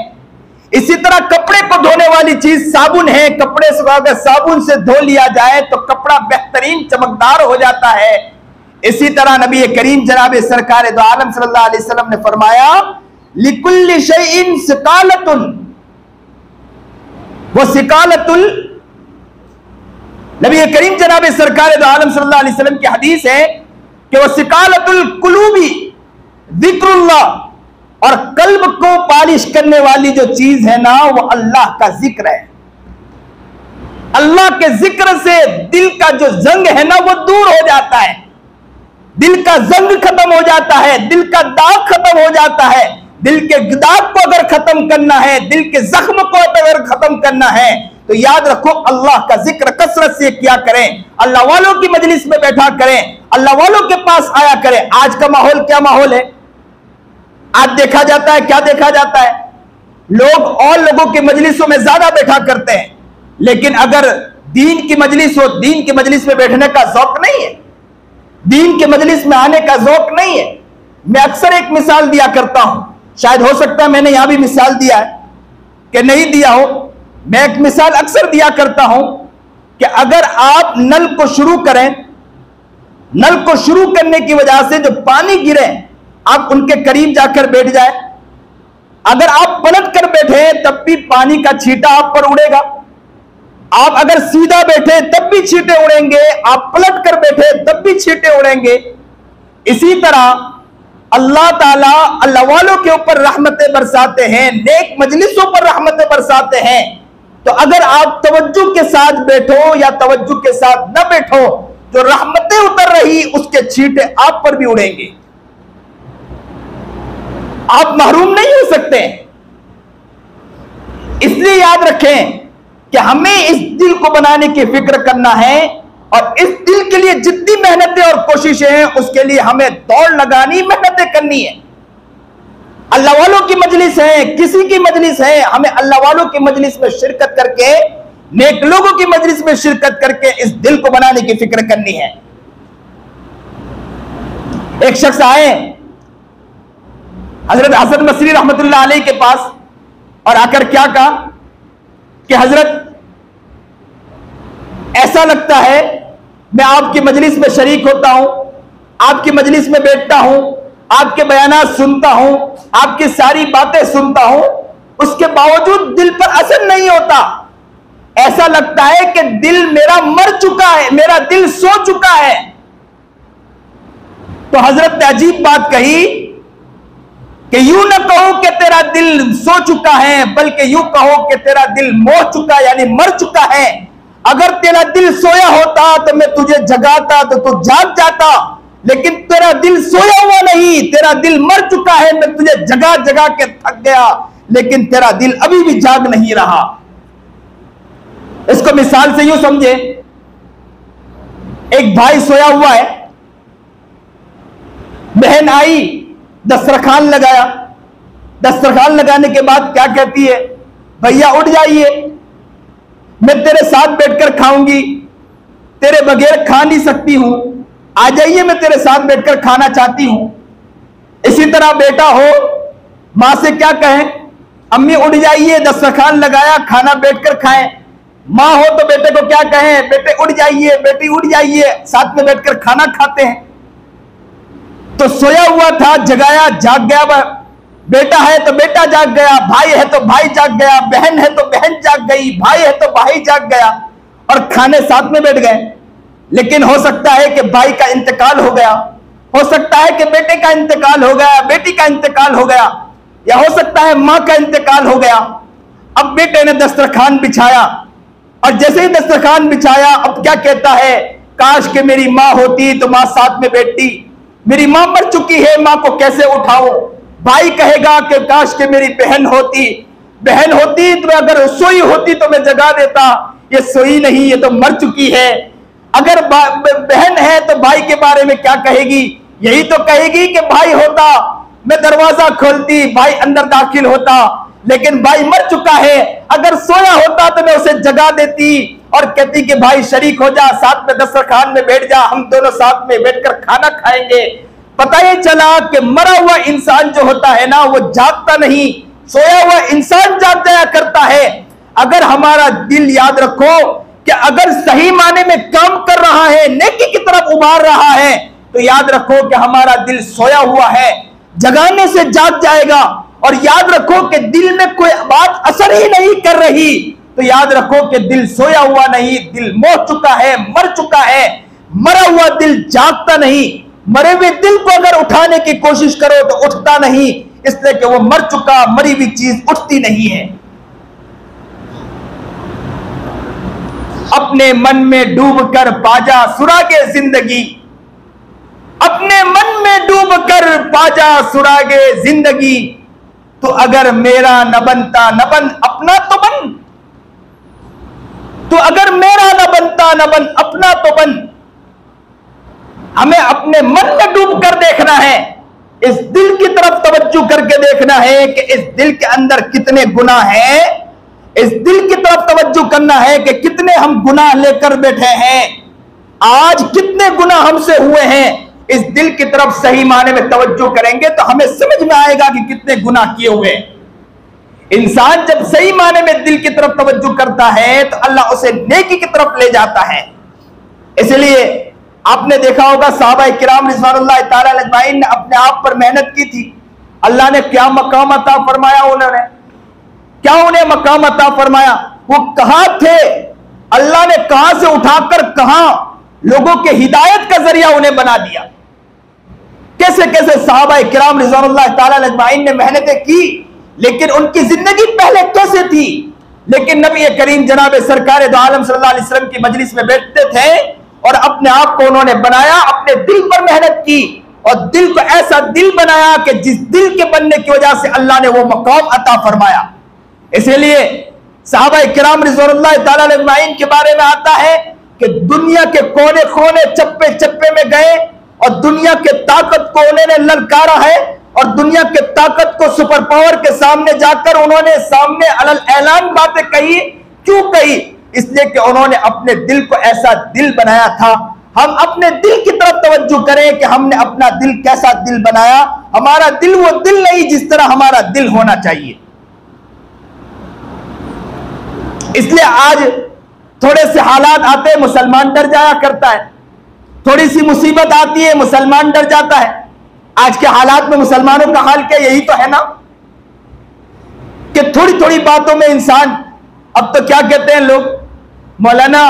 इसी तरह कपड़े को धोने वाली चीज साबुन है, कपड़े से अगर साबुन से धो लिया जाए तो कपड़ा बेहतरीन चमकदार हो जाता है। इसी तरह नबी करीम जनाब सरकार दो आलम सल्लल्लाहु अलैहि वसल्लम ने फरमाया, लिकुल्ली शैइन सिकालतुन, वो सिकालतुल नबी करीम जनाब सरकार दो आलम सल्लल्लाहु अलैहि वसल्लम की हदीस है कि वह सिकालतुल कुलूबी जिक्रुल्लाह, और कल्ब को पालिश करने वाली जो चीज है ना वो अल्लाह का जिक्र है। अल्लाह के जिक्र से दिल का जो जंग है ना वो दूर हो जाता है, दिल का जंग खत्म हो जाता है, दिल का दाग खत्म हो जाता है। दिल के दाग को अगर खत्म करना है, दिल के जख्म को अगर खत्म करना है तो याद रखो अल्लाह का जिक्र कसरत से किया करें, अल्लाह वालों की मजलिस में बैठा करें, अल्लाह वालों के पास आया करें। आज का माहौल क्या माहौल है? आज देखा जाता है, क्या देखा जाता है, लोग और लोगों की मजलिसों में ज्यादा बैठा करते हैं, लेकिन अगर दीन की मजलिस हो, दीन की मजलिस में बैठने का शौक नहीं है, दीन के मजलिस में आने का ज़ौक नहीं है। मैं अक्सर एक मिसाल दिया करता हूं, शायद हो सकता है मैंने यहां भी मिसाल दिया है कि नहीं दिया हो। मैं एक मिसाल अक्सर दिया करता हूं कि अगर आप नल को शुरू करें, नल को शुरू करने की वजह से जो पानी गिरे आप उनके करीब जाकर बैठ जाए, अगर आप पलट कर बैठे तब भी पानी का छींटा आप पर उड़ेगा, आप अगर सीधा बैठे तब भी छींटे उड़ेंगे, आप पलट कर बैठे तब भी छींटे उड़ेंगे। इसी तरह अल्लाह ताला अल्लाह वालों के ऊपर रहमतें बरसाते हैं, नेक मजलिसों पर रहमतें बरसाते हैं। तो अगर आप तवज्जो के साथ बैठो या तवज्जो के साथ न बैठो, जो रहमतें उतर रही उसके छींटे आप पर भी उड़ेंगे, आप महरूम नहीं हो सकते। इसलिए याद रखें कि हमें इस दिल को बनाने की फिक्र करना है, और इस दिल के लिए जितनी मेहनतें और कोशिशें हैं उसके लिए हमें दौड़ लगानी, मेहनतें करनी है। अल्लाह वालों की मजलिस है, किसी की मजलिस है, हमें अल्लाह वालों की मजलिस में शिरकत करके, नेक लोगों की मजलिस में शिरकत करके इस दिल को बनाने की फिक्र करनी है। एक शख्स आए हजरत हसन बसरी रहमतुल्लाह अलैह के पास और आकर क्या कहा कि हजरत ऐसा लगता है मैं आपकी मजलिस में शरीक होता हूं, आपकी मजलिस में बैठता हूं, आपके बयानात सुनता हूं, आपकी सारी बातें सुनता हूं, उसके बावजूद दिल पर असर नहीं होता। ऐसा लगता है कि दिल मेरा मर चुका है, मेरा दिल सो चुका है। तो हजरत ने अजीब बात कही कि यूं न कहो कि तेरा दिल सो चुका है, बल्कि यूं कहो कि तेरा दिल मोह चुका यानी मर चुका है। अगर तेरा दिल सोया होता तो मैं तुझे जगाता तो तू जाग जाता, लेकिन तेरा दिल सोया हुआ नहीं, तेरा दिल मर चुका है। मैं तुझे जगा जगा के थक गया, लेकिन तेरा दिल अभी भी जाग नहीं रहा। इसको मिसाल से यूं समझे, एक भाई सोया हुआ है, बहन आई, दस्तरखान लगाया, दस्तरखान लगाने के बाद क्या कहती है, भैया उठ जाइए, मैं तेरे साथ बैठकर खाऊंगी, तेरे बगैर खा नहीं सकती हूं, आ जाइए मैं तेरे साथ बैठकर खाना चाहती हूं। इसी तरह बेटा हो, मां से क्या कहें, अम्मी उठ जाइए, दस्तरखान लगाया, खाना बैठकर खाएं। मां हो तो बेटे को क्या कहें, बेटे उठ जाइए, बेटी उठ जाइए, साथ में बैठकर खाना खाते हैं। तो सोया हुआ था, जगाया, जाग गया, बेटा है तो बेटा जाग गया, भाई है तो भाई जाग गया, बहन है तो बहन जाग गई, भाई है तो भाई जाग गया, और खाने साथ में बैठ गए। लेकिन हो सकता है कि भाई का इंतकाल हो गया, हो सकता है कि बेटे का इंतकाल हो गया, बेटी का इंतकाल हो गया, या हो सकता है मां का इंतकाल हो गया। अब बेटे ने दस्तरखान बिछाया, और जैसे ही दस्तरखान बिछाया अब क्या कहता है, काश कि मेरी मां होती तो मां साथ में बैठती, मेरी मां मर चुकी है, मां को कैसे उठाऊं। भाई कहेगा कि काश कि मेरी बहन होती, बहन होती तो अगर सोई होती तो मैं जगा देता, ये सोई नहीं, ये तो मर चुकी है। अगर बहन है तो भाई के बारे में क्या कहेगी, यही तो कहेगी कि भाई होता मैं दरवाजा खोलती, भाई अंदर दाखिल होता, लेकिन भाई मर चुका है। अगर सोया होता तो मैं उसे जगा देती और कहती कि भाई शरीक हो जा, साथ में दस्तरखान में बैठ जा, हम दोनों साथ में बैठकर खाना खाएंगे। पता ही चला कि मरा हुआ इंसान जो होता है ना वो जागता नहीं, सोया हुआ इंसान जाग जाया करता है। अगर हमारा दिल, याद रखो कि अगर सही माने में काम कर रहा है, नेकी की तरफ उभार रहा है, तो याद रखो कि हमारा दिल सोया हुआ है, जगाने से जाग जाएगा। और याद रखो कि दिल में कोई बात असर ही नहीं कर रही, तो याद रखो कि दिल सोया हुआ नहीं, दिल मर चुका है, मर चुका है। मरा हुआ दिल जागता नहीं, मरे हुए दिल को अगर उठाने की कोशिश करो तो उठता नहीं, इसलिए कि वो मर चुका, मरी हुई चीज उठती नहीं है। अपने मन में डूबकर पाजा सुरागे जिंदगी, अपने मन में डूबकर पाजा सुरागे जिंदगी, तो अगर मेरा न बनता न बन अपना तो बन, तो अगर मेरा न बनता न बन अपना तो बन। हमें अपने मन में डूब कर देखना है, इस दिल की तरफ तवज्जो करके देखना है कि इस दिल के अंदर कितने गुनाह हैं। इस दिल की तरफ तवज्जो करना है कि कितने हम गुनाह लेकर बैठे हैं, आज कितने गुनाह हमसे हुए हैं। इस दिल की तरफ सही माने में तवज्जो करेंगे तो हमें समझ में आएगा कि कितने गुनाह किए हुए। इंसान जब सही माने में दिल की तरफ तवज्जो करता है तो अल्लाह उसे नेकी की तरफ ले जाता है। इसलिए आपने देखा होगा सहाबा किराम रिज़वानुल्लाह ताला अजमाइन ने अपने आप पर मेहनत की थी, अल्लाह ने क्या मकाम अता फरमाया, उन्होंने क्या उन्हें मकाम अता फरमाया। वो कहां थे, अल्लाह ने कहां से उठाकर कहां लोगों के हिदायत का जरिया उन्हें बना दिया। कैसे कैसे सहाबा किराम रिज़वानुल्लाह ताला अजमाइन ने मेहनतें की, लेकिन उनकी जिंदगी पहले कैसे थी। लेकिन नबी करीम जनाब सरकार दो आलम सल्लल्लाहु अलैहि वसल्लम की मजलिस में बैठते थे और अपने आप को उन्होंने बनाया, अपने दिल पर मेहनत की और दिल को ऐसा दिल बनाया कि जिस दिल के बनने की वजह से अल्लाह ने वो मकाम अता फरमाया। इसीलिए सहाबा किराम रिज़वानुल्लाह ताला अजमाइन के बारे में आता है कि दुनिया के कोने कोने चप्पे चप्पे में गए और दुनिया के ताकत को उन्होंने ललकारा है और दुनिया के ताकत को सुपर पावर के सामने जाकर उन्होंने सामने अलल ऐलान बातें कही। क्यों कही? इसलिए कि उन्होंने अपने दिल को ऐसा दिल बनाया था। हम अपने दिल की तरफ तवज्जो करें कि हमने अपना दिल कैसा दिल बनाया। हमारा दिल वो दिल नहीं जिस तरह हमारा दिल होना चाहिए। इसलिए आज थोड़े से हालात आते हैं, मुसलमान डर जाया करता है, थोड़ी सी मुसीबत आती है, मुसलमान डर जाता है। आज के हालात में मुसलमानों का हाल क्या, यही तो है ना कि थोड़ी थोड़ी बातों में इंसान, अब तो क्या कहते हैं लोग, मौलाना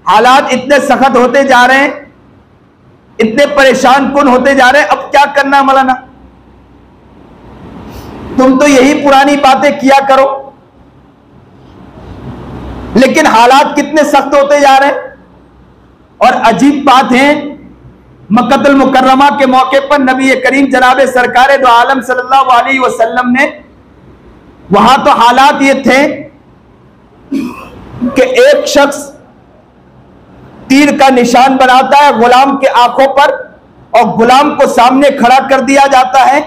हालात इतने सख्त होते जा रहे हैं, इतने परेशान कुन होते जा रहे हैं, अब क्या करना मौलाना, तुम तो यही पुरानी बातें किया करो। लेकिन हालात कितने सख्त होते जा रहे हैं। और अजीब बात है, मक्कतुल मुकर्रमा के मौके पर नबी करीम जनाब सरकार दो आलम सल्लल्लाहु अलैहि वसल्लम ने, वहां तो हालात ये थे कि एक शख्स तीर का निशान बनाता है गुलाम के आंखों पर और गुलाम को सामने खड़ा कर दिया जाता है,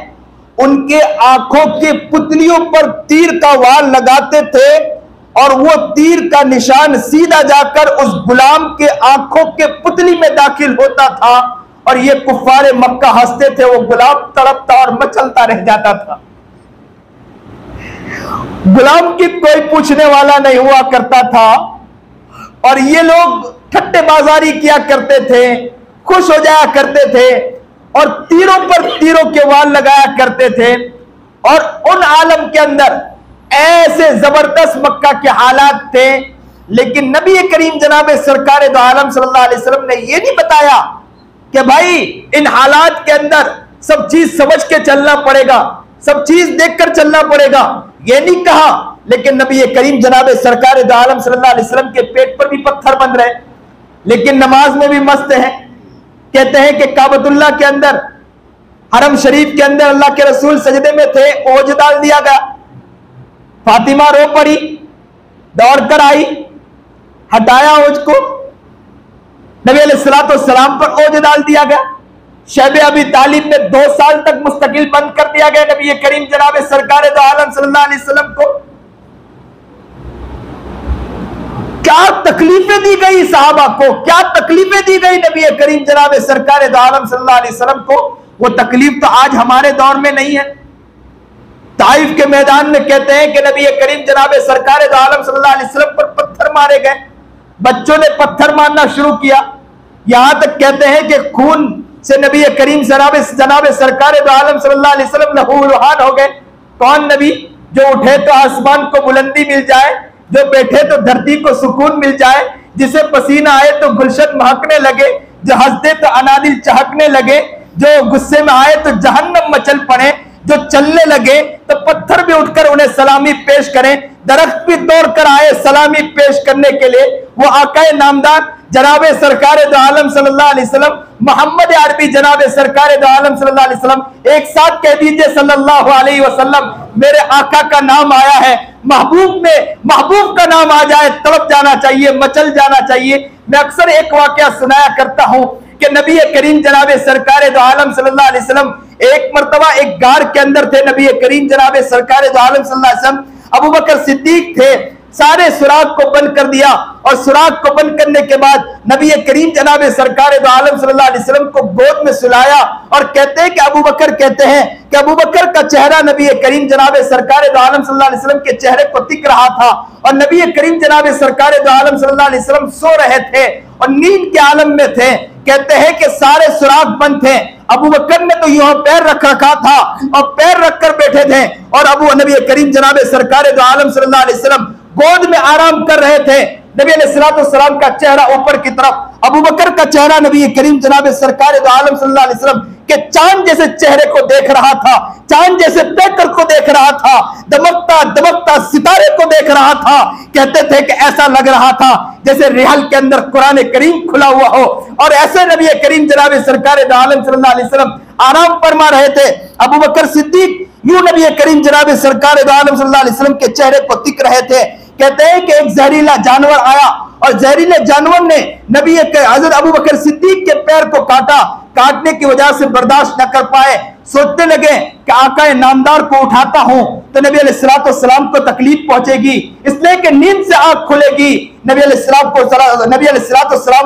उनके आंखों के पुतलियों पर तीर का वार लगाते थे और वो तीर का निशान सीधा जाकर उस गुलाम के आंखों के पुतली में दाखिल होता था और ये कुफ्फारे मक्का हंसते थे, वो गुलाम तड़पता और मचलता रह जाता था। गुलाम की कोई पूछने वाला नहीं हुआ करता था और ये लोग ठट्टेबाजारी किया करते थे, खुश हो जाया करते थे और तीरों पर तीरों के वार लगाया करते थे। और उन आलम के अंदर ऐसे जबरदस्त मक्का के हालात थे, लेकिन नबी करीम जनाब सरकार दो आलम सल्लल्लाहु अलैहि वसल्लम ने यह नहीं बताया कि भाई इन हालात के अंदर सब चीज समझ के चलना पड़ेगा, सब चीज देखकर चलना पड़ेगा, यह नहीं कहा। लेकिन नबी करीम जनाब सरकार दो आलम सल्लल्लाहु अलैहि वसल्लम के पेट पर भी पत्थर बंद रहे, लेकिन नमाज में भी मस्त है। कहते हैं कि काबतुल्लाह के अंदर, हरम शरीफ के अंदर अल्लाह के रसूल सजदे में थे, ओझ डाल दिया गया, फातिमा रो पड़ी, दौड़कर आई, हटाया ओझ को, नबी अलैहिस्सलाम पर ओझ डाल दिया गया। शैबे अबी तालिब में 2 साल तक मुस्तकिल बंद कर दिया गया नबी करीम जनाब सरकार दो आलम सल्लल्लाहु अलैहि वसल्लम को। क्या तकलीफें दी गई सहाबा को, क्या तकलीफें दी गई नबी करीम जनाब सरकार दो आलम सल्लल्लाहु अलैहि वसल्लम को, वो तकलीफ तो आज हमारे दौर में नहीं है। ताइफ के मैदान में कहते हैं कि नबी करीम जनाब सरकार दो आलम सल्लल्लाहु अलैहि वसल्लम पर पत्थर मारे गए, बच्चों ने पत्थर मारना शुरू किया, यहां तक कहते हैं कि खून से नबी करीम जनाब सरकार दो आलम सल्लल्लाहु अलैहि वसल्लम लहूलुहान हो गए। कौन नबी जो उठे तो आसमान को बुलंदी मिल जाए, जो बैठे तो धरती को सुकून मिल जाए, जिसे पसीना आए तो गुलशन महकने लगे, जो हंस दे तो अनादिल चहकने लगे, जो गुस्से में आए तो जहन्नम मचल पड़े, जो चलने लगे तो पत्थर भी उठकर उन्हें सलामी पेश करें, दरख्त भी दौड़कर आए सलामी पेश करने के लिए, वो आकाए नामदार जनाबे सरकार दो आलम सल्लल्लाहु अलैहि वसल्लम मोहम्मद अरबी जनाबे सरकार दो आलम सल्लल्लाहु अलैहि वसल्लम। एक साथ कह दीजिए सल्लल्लाहु अलैहि वसल्लम। मेरे आका का नाम आया है, महबूब में महबूब का नाम आ जाए तड़प जाना चाहिए, मचल जाना चाहिए। मैं अक्सर एक वाकया सुनाया करता हूं कि नबी करीम जनाबे सरकार दो आलम सल्लल्लाहु अलैहि वसल्लम एक मर्तबा एक गार के अंदर थे। नबी करीम जनाबे सरकार दो आलम सल्लल्लाहु अलैहि वसल्म, अबू बकर सिद्दीक थे, सारे सुराग को बंद कर दिया और सुराग को बंद करने के बाद नबी करीम जनाबे सरकार दो आलम सल्लल्लाहु अलैहि वसल्लम को गोद में सुलाया और कहते हैं कि अबू बकर कहते हैं कि अबू बकर का चेहरा नबी करीम जनाबे सरकार दो आलम सल्लल्लाहु अलैहि वसल्लम के चेहरे को दिख रहा था और नबी करीम जनाबे सरकार दो आलम सल्लल्लाहु अलैहि वसल्लम सो रहे थे और नींद के आलम में थे। कहते हैं कि सारे सुराग बंद थे, अबू बकर ने तो यूं पैर रख रखा था और पैर रखकर बैठे थे और अबू नबी करीम जनाबे सरकार दो आलम सल्लल्लाहु अलैहि वसल्लम गोद में आराम कर रहे थे। नबी अलैहिस्सलाम का चेहरा ऊपर की तरफ, अबू बकर का चेहरा नबी करीम जनाबे सरकार दो आलम सल्लल्लाहु अलैहि वसल्लम के चांद जैसे चेहरे को देख रहा था, चांद जैसे पैकर को देख रहा था, दमकता दमकता सितारे को देख रहा था। कहते थे कि ऐसा लग रहा था जैसे रिहल के अंदर कुरान करीम खुला हुआ हो और ऐसे नबी करीम जनाबे सरकार दो आलम सल्लल्लाहु अलैहि वसल्लम आराम फरमा रहे थे। अबू बकर सिद्दीक यूं नबी करीम जनाबे सरकार दो आलम सल्लल्लाहु अलैहि वसल्लम के चेहरे को दिख रहे थे। कहते हैं कि एक जहरीला जानवर आया और जहरीले जानवर ने नबी हजरत अबू बकर सिद्दीक के पैर को काटा। काटने की वजह से बर्दाश्त न कर पाए, सोचने लगे कि आकाए नामदार को उठाता हूं तो नबी अलैहिस्सलाम को तकलीफ पहुंचेगी, इसलिए कि नींद से आंख खुलेगी। नबी अलैहिस्सलाम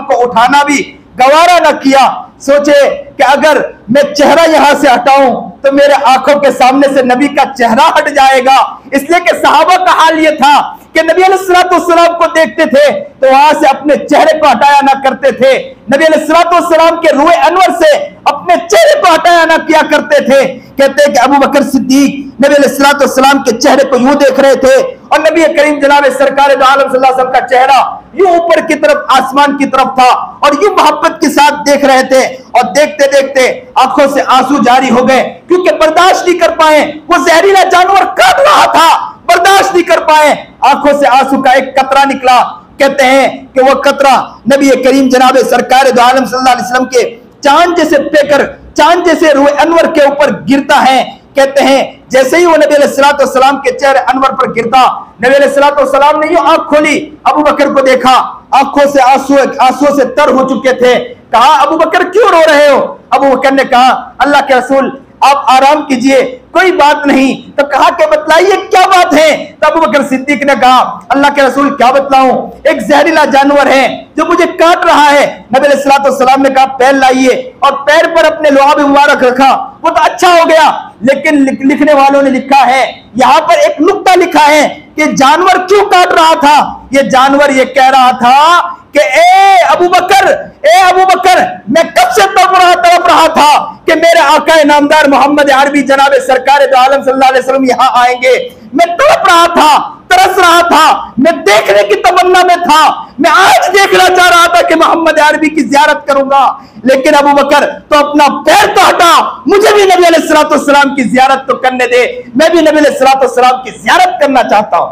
को उठाना भी गवारा न किया। सोचे कि अगर मैं चेहरा यहां से हटाऊं तो मेरे आंखों के सामने से नबी का चेहरा हट जाएगा, इसलिए कि सहाबा का हाल यह था कि नबी अलैहिस्सलाम को देखते थे तो वहां से अपने चेहरे को हटाया ना करते थे, नबी अलैहिस्सलाम के रूए अनवर से अपने चेहरे को हटाया ना किया करते थे। कहते हैं कि अबू बकर सिद्दीक नबी अलैहिस्सलाम के चेहरे को यूं देख रहे थे और नबी करीम जनाबे सरकार दो आलम सल्लल्लाहु अलैहि वसल्लम का चेहरा यूं ऊपर की तरफ आसमान की तरफ था और यूं मोहब्बत के साथ देख रहे थे और देखते देखते आंखों से आंसू जारी हो गए क्योंकि बर्दाश्त नहीं कर पाए, वो जहरीला जानवर काट रहा था, बर्दाश्त नहीं कर पाए, आंखों से आंसू का एक कतरा निकला। कहते हैं कि वो कतरा नबी करीम जनाबे सरकार दो आलम सल्लल्लाहु अलैहि वसल्लम के चांद जैसे पेकर, चांद जैसे रूए अनवर के ऊपर गिरता है। कहते हैं जैसे ही वो नबी अलैहिस्सलाम के चेहरे अनवर पर गिरता, नबी अलैहिस्सलाम ने यूं आंख खोली, अबू बकर को देखा, आंखों से आंसुओं से तर हो चुके थे। कहा अबू बकर क्यों रो रहे हो? अबू बकर ने कहा अल्लाह के रसूल आप आराम कीजिए, कोई बात नहीं। तो कहा कि बतलाइए क्या बात है? तो अबू बकर सिद्दीक ने कहा अल्लाह के रसूल क्या बतलाऊं, एक जहरीला जानवर है जो मुझे काट रहा है। नबी अलैहिस्सलाम ने कहा पैर लाइए और पैर पर अपने लुआब मुबारक रखा, वो तो अच्छा हो गया। लेकिन लिखने वालों ने लिखा है, यहां पर एक नुक्ता लिखा है कि जानवर क्यों काट रहा था। ये जानवर ये कह रहा था कि ए अबू बकर मैं कब से तड़प रहा था कि मेरे आकाए नामदार मोहम्मद अरबी जनाबे सरकार दो आलम सल्लल्लाहु अलैहि वसल्लम यहां आएंगे। मैं तड़प रहा था, तरस रहा था, मैं देखने की तमन्ना में था, मैं आज देखना चाह रहा था कि मोहम्मद अरबी की जियारत करूंगा। लेकिन अबू बकर तो अपना पैर तो हटा, मुझे भी नबी अलैहिस्सलाम की जियारत तो करने दे, मैं भी नबी अलैहिस्सलाम की जियारत करना चाहता हूं।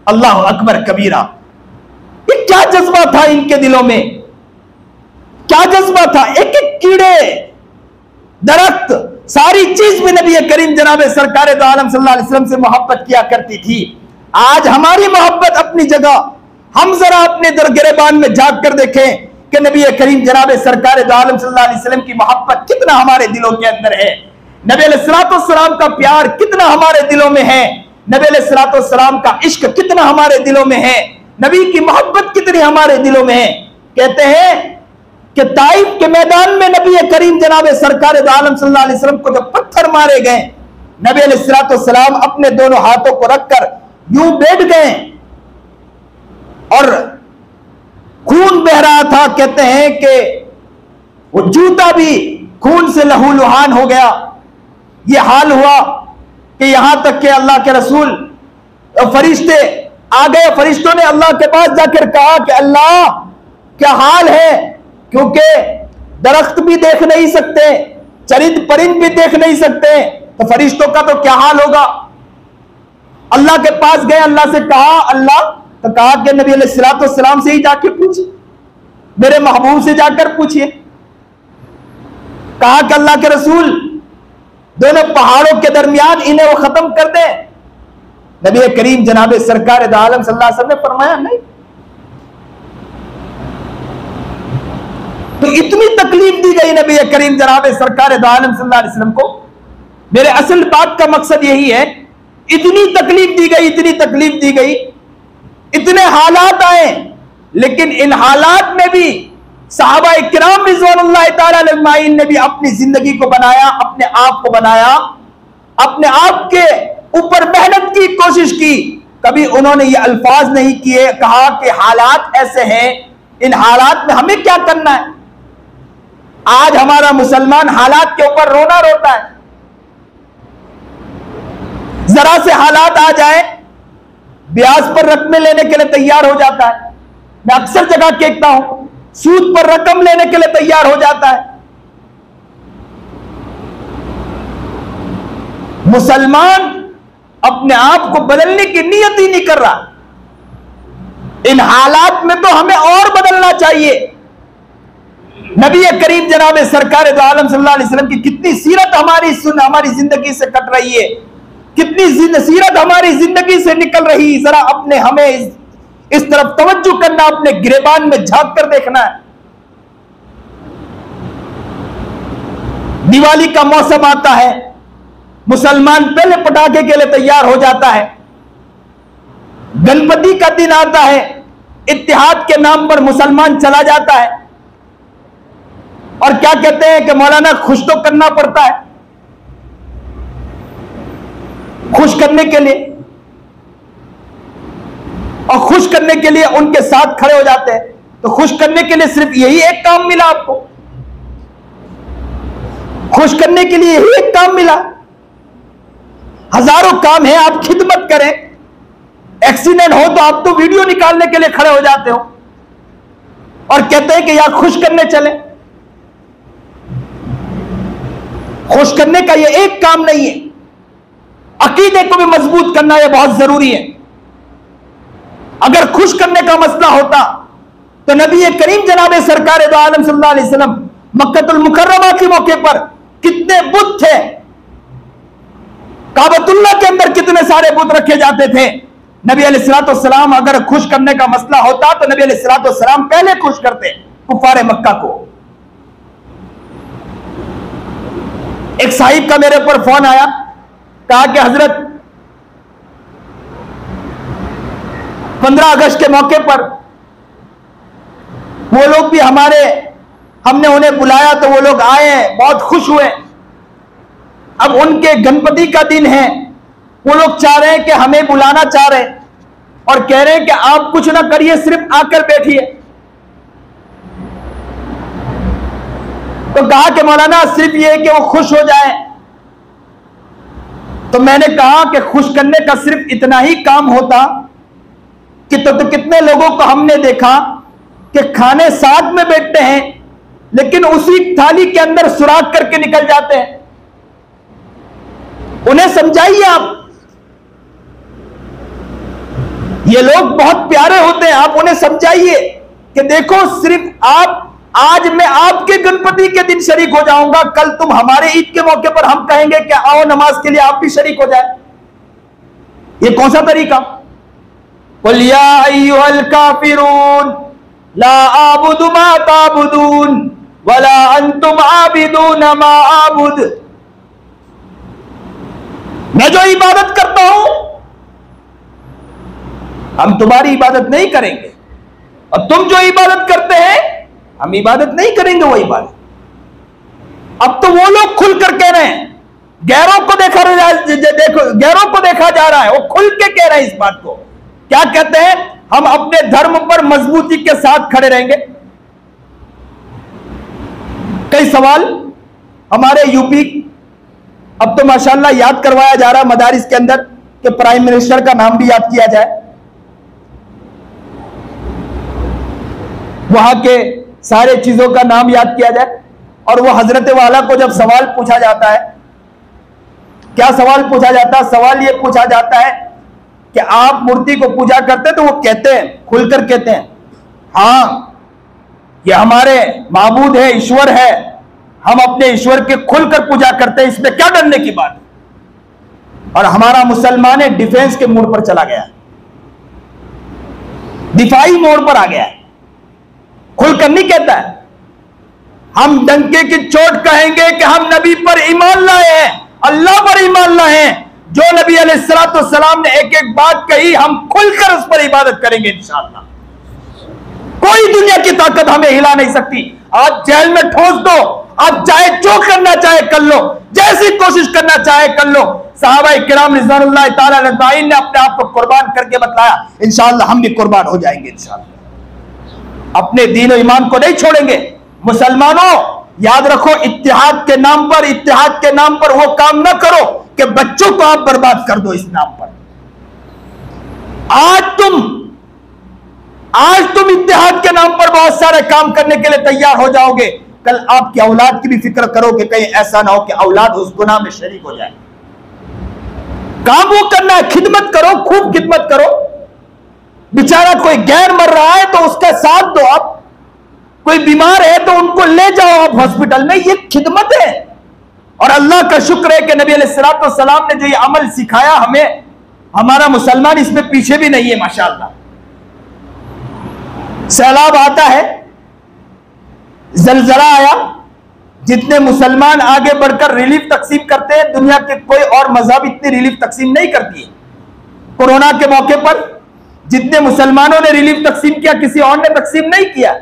अल्लाह अकबर कबीरा। ये क्या जज्बा था इनके दिलों में, क्या जज्बा था। एक एक कीड़े, दरख्त, सारी चीज में नबी करीम जनाबे सरकार दो आलम सल्लल्लाहु अलैहि वसल्लम से मोहब्बत किया करती थी। आज हमारी मोहब्बत अपनी जगह, हम जरा अपने गिरेबान में झांक कर देखें कि नबी करीम जनाबे सरकार दो आलम सल्लल्लाहु अलैहि वसल्लम की मोहब्बत कितना हमारे दिलों के अंदर है, नबी अलैहिस्सलाम का प्यार कितना हमारे दिलों में है, नबी अलैहिस्सलाम का इश्क कितना हमारे दिलों में है, नबी की मोहब्बत कितनी हमारे दिलों में है। कहते हैं कि ताइफ के मैदान में नबी करीम जनाबे सरकार दो आलम सल्लल्लाहु अलैहि वसल्लम को जब पत्थर मारे गए, नबी अलैहिस्सलाम अपने दोनों हाथों को रखकर यूं बैठ गए और खून बह रहा था। कहते हैं कि वो जूता भी खून से लहूलुहान हो गया। ये हाल हुआ कि यहां तक कि अल्लाह के रसूल फरिश्ते आ गए फरिश्तों ने अल्लाह के पास जाकर कहा कि अल्लाह क्या हाल है, क्योंकि दरख्त भी देख नहीं सकते, चरिंद परिंद भी देख नहीं सकते, तो फरिश्तों का तो क्या हाल होगा। अल्लाह के पास गए, अल्लाह से कहा, अल्लाह तो कहा कि नबी अलैहिस्सलाम से ही जाके पूछिए, मेरे महबूब से जाकर पूछिए। कहा कि अल्लाह के रसूल दोनों पहाड़ों के दरमियान इन्हें वो खत्म कर दें। नबी करीम जनाब सरकार दो आलम सल्लल्लाहु अलैहि वसल्लम ने फरमाया नहीं। तो इतनी तकलीफ दी गई नबी करीम जनाब सरकार दो आलम सल्लल्लाहु अलैहि वसल्लम को। मेरे असल बात का मकसद यही है, इतनी तकलीफ दी गई, इतनी तकलीफ दी गई, इतने हालात आए, लेकिन इन हालात में भी सहाबा इकराम रिज़वानुल्लाह ताला अलैहिम ने भी अपनी जिंदगी को बनाया, अपने आप को बनाया, अपने आप के ऊपर मेहनत की कोशिश की। कभी उन्होंने ये अल्फाज नहीं किए, कहा कि हालात ऐसे हैं, इन हालात में हमें क्या करना है। आज हमारा मुसलमान हालात के ऊपर रोना रोता है। जरा से हालात आ जाए, ब्याज पर रकमें लेने के लिए तैयार हो जाता है। मैं अक्सर जगह कहता हूं, सूद पर रकम लेने के लिए तैयार हो जाता है। मुसलमान अपने आप को बदलने की नियत ही नहीं कर रहा। इन हालात में तो हमें और बदलना चाहिए। नबी करीम जनाब सरकार दो आलम सल्लल्लाहु अलैहि वसल्लम की कितनी सीरत हमारी जिंदगी से कट रही है, कितनी सीरत हमारी जिंदगी से निकल रही। जरा अपने हमें इस तरफ तवज्जो करना, अपने गिरेबान में झांक कर देखना है। दिवाली का मौसम आता है, मुसलमान पहले पटाखे के लिए तैयार हो जाता है। गणपति का दिन आता है, इत्तिहाद के नाम पर मुसलमान चला जाता है और क्या कहते हैं कि मौलाना खुश तो करना पड़ता है। खुश करने के लिए और खुश करने के लिए उनके साथ खड़े हो जाते हैं। तो खुश करने के लिए सिर्फ यही एक काम मिला आपको, खुश करने के लिए यही एक काम मिला। हजारों काम है, आप खिदमत करें। एक्सीडेंट हो तो आप तो वीडियो निकालने के लिए खड़े हो जाते हो और कहते हैं कि यार खुश करने चले। खुश करने का यह एक काम नहीं है, अकीदे को भी मजबूत करना यह बहुत जरूरी है। अगर खुश करने का मसला होता तो नबी करीम जनाब सरकार दो आलम सल्लल्लाहु अलैहि वसल्लम मक्कतुल मुकर्रमा के मौके पर कितने बुत थे, काबतुल्लाह के अंदर कितने सारे बुत रखे जाते थे। नबी अलैहिस्सलाम अगर खुश करने का मसला होता तो नबी अलैहिस्सलाम पहले खुश करते कुफारे मक्का को। एक साहिब का मेरे ऊपर फोन आया, कहा कि हजरत 15 अगस्त के मौके पर वो लोग भी हमने उन्हें बुलाया तो वो लोग आए, बहुत खुश हुए। अब उनके गणपति का दिन है, वो लोग चाह रहे हैं कि हमें बुलाना चाह रहे हैं और कह रहे हैं कि आप कुछ ना करिए, सिर्फ आकर बैठिए। तो कहा कि मौलाना सिर्फ ये कि वो खुश हो जाए। तो मैंने कहा कि खुश करने का सिर्फ इतना ही काम होता कि तो कितने लोगों को हमने देखा कि खाने साथ में बैठते हैं लेकिन उसी थाली के अंदर सुराख करके निकल जाते हैं। उन्हें समझाइए आप, ये लोग बहुत प्यारे होते हैं, आप उन्हें समझाइए कि देखो सिर्फ आज मैं आपके गणपति के दिन शरीक हो जाऊंगा, कल तुम हमारे ईद के मौके पर हम कहेंगे कि आओ नमाज के लिए आप भी शरीक हो जाए। ये कौन सा तरीका? कुल या अय्युहल काफिरून ला आबुदु मा ताबुदून वला अंतुम आबिदून मा आबुद। मैं जो इबादत करता हूं हम तुम्हारी इबादत नहीं करेंगे और तुम जो इबादत करते हैं हम इबादत नहीं करेंगे वो इबादत। अब तो वो लोग खुलकर कह रहे हैं, गैरों को देखा जा रहा है, वो खुल के कह रहे हैं इस बात को। क्या कहते हैं? हम अपने धर्म पर मजबूती के साथ खड़े रहेंगे। कई सवाल हमारे यूपी, अब तो माशाल्लाह याद करवाया जा रहा है मदारिस के अंदर कि प्राइम मिनिस्टर का नाम भी याद किया जाए। वहां के सारे चीजों का नाम याद किया जाए। और वो हजरत वाला को जब सवाल पूछा जाता है, क्या सवाल पूछा जाता है? सवाल ये पूछा जाता है कि आप मूर्ति को पूजा करते हैं? तो वो कहते हैं, खुलकर कहते हैं, हाँ ये हमारे माबूद है, ईश्वर है, हम अपने ईश्वर के खुलकर पूजा करते हैं, इसमें क्या डरने की बात। और हमारा मुसलमान है डिफेंस के मोड पर चला गया, दिफाई मोड पर आ गया है, खुलकर नहीं कहता है। हम डंके की चोट कहेंगे कि हम नबी पर ईमान लाए हैं, अल्लाह पर ईमान लाए हैं। जो नबी अलैहिस्सलाम ने एक एक बात कही, हम खुलकर उस पर इबादत करेंगे इंशाअल्लाह। कोई दुनिया की ताकत हमें हिला नहीं सकती। आज जेल में ठोस दो, आप चाहे जो करना चाहे कर लो, जैसी कोशिश करना चाहे कर लो। सहाबाए किराम रिज़वानुल्लाह ताला अलैहिम ने अपने आप को कुर्बान करके बतलाया, इंशाअल्लाह हम भी कुर्बान हो जाएंगे इंशाअल्लाह। अपने दीन और ईमान को नहीं छोड़ेंगे। मुसलमानों याद रखो, इत्तिहाद के नाम पर वो काम ना करो कि बच्चों को आप बर्बाद कर दो इस नाम पर। आज तुम इत्तिहाद के नाम पर बहुत सारे काम करने के लिए तैयार हो जाओगे, कल आपकी औलाद की भी फिक्र करो कि कहीं ऐसा ना हो कि औलाद उस गुनाह में शरीक हो जाए। काम वो करना है, खिदमत करो, खूब खिदमत करो। बेचारा कोई गैर मर रहा है तो उसका साथ दो आप, कोई बीमार है तो उनको ले जाओ आप हॉस्पिटल में, ये खिदमत है। और अल्लाह का शुक्र है कि नबी अलैहिस्सलाम ने जो ये अमल सिखाया हमें, हमारा मुसलमान इसमें पीछे भी नहीं है माशाअल्लाह। सैलाब आता है, जलजला आया, जितने मुसलमान आगे बढ़कर रिलीफ तकसीम करते हैं, दुनिया के कोई और मजहब इतनी रिलीफ तकसीम नहीं करती है। कोरोना के मौके पर जितने मुसलमानों ने रिलीफ तकसीम किया, किसी और ने तकसीम नहीं किया।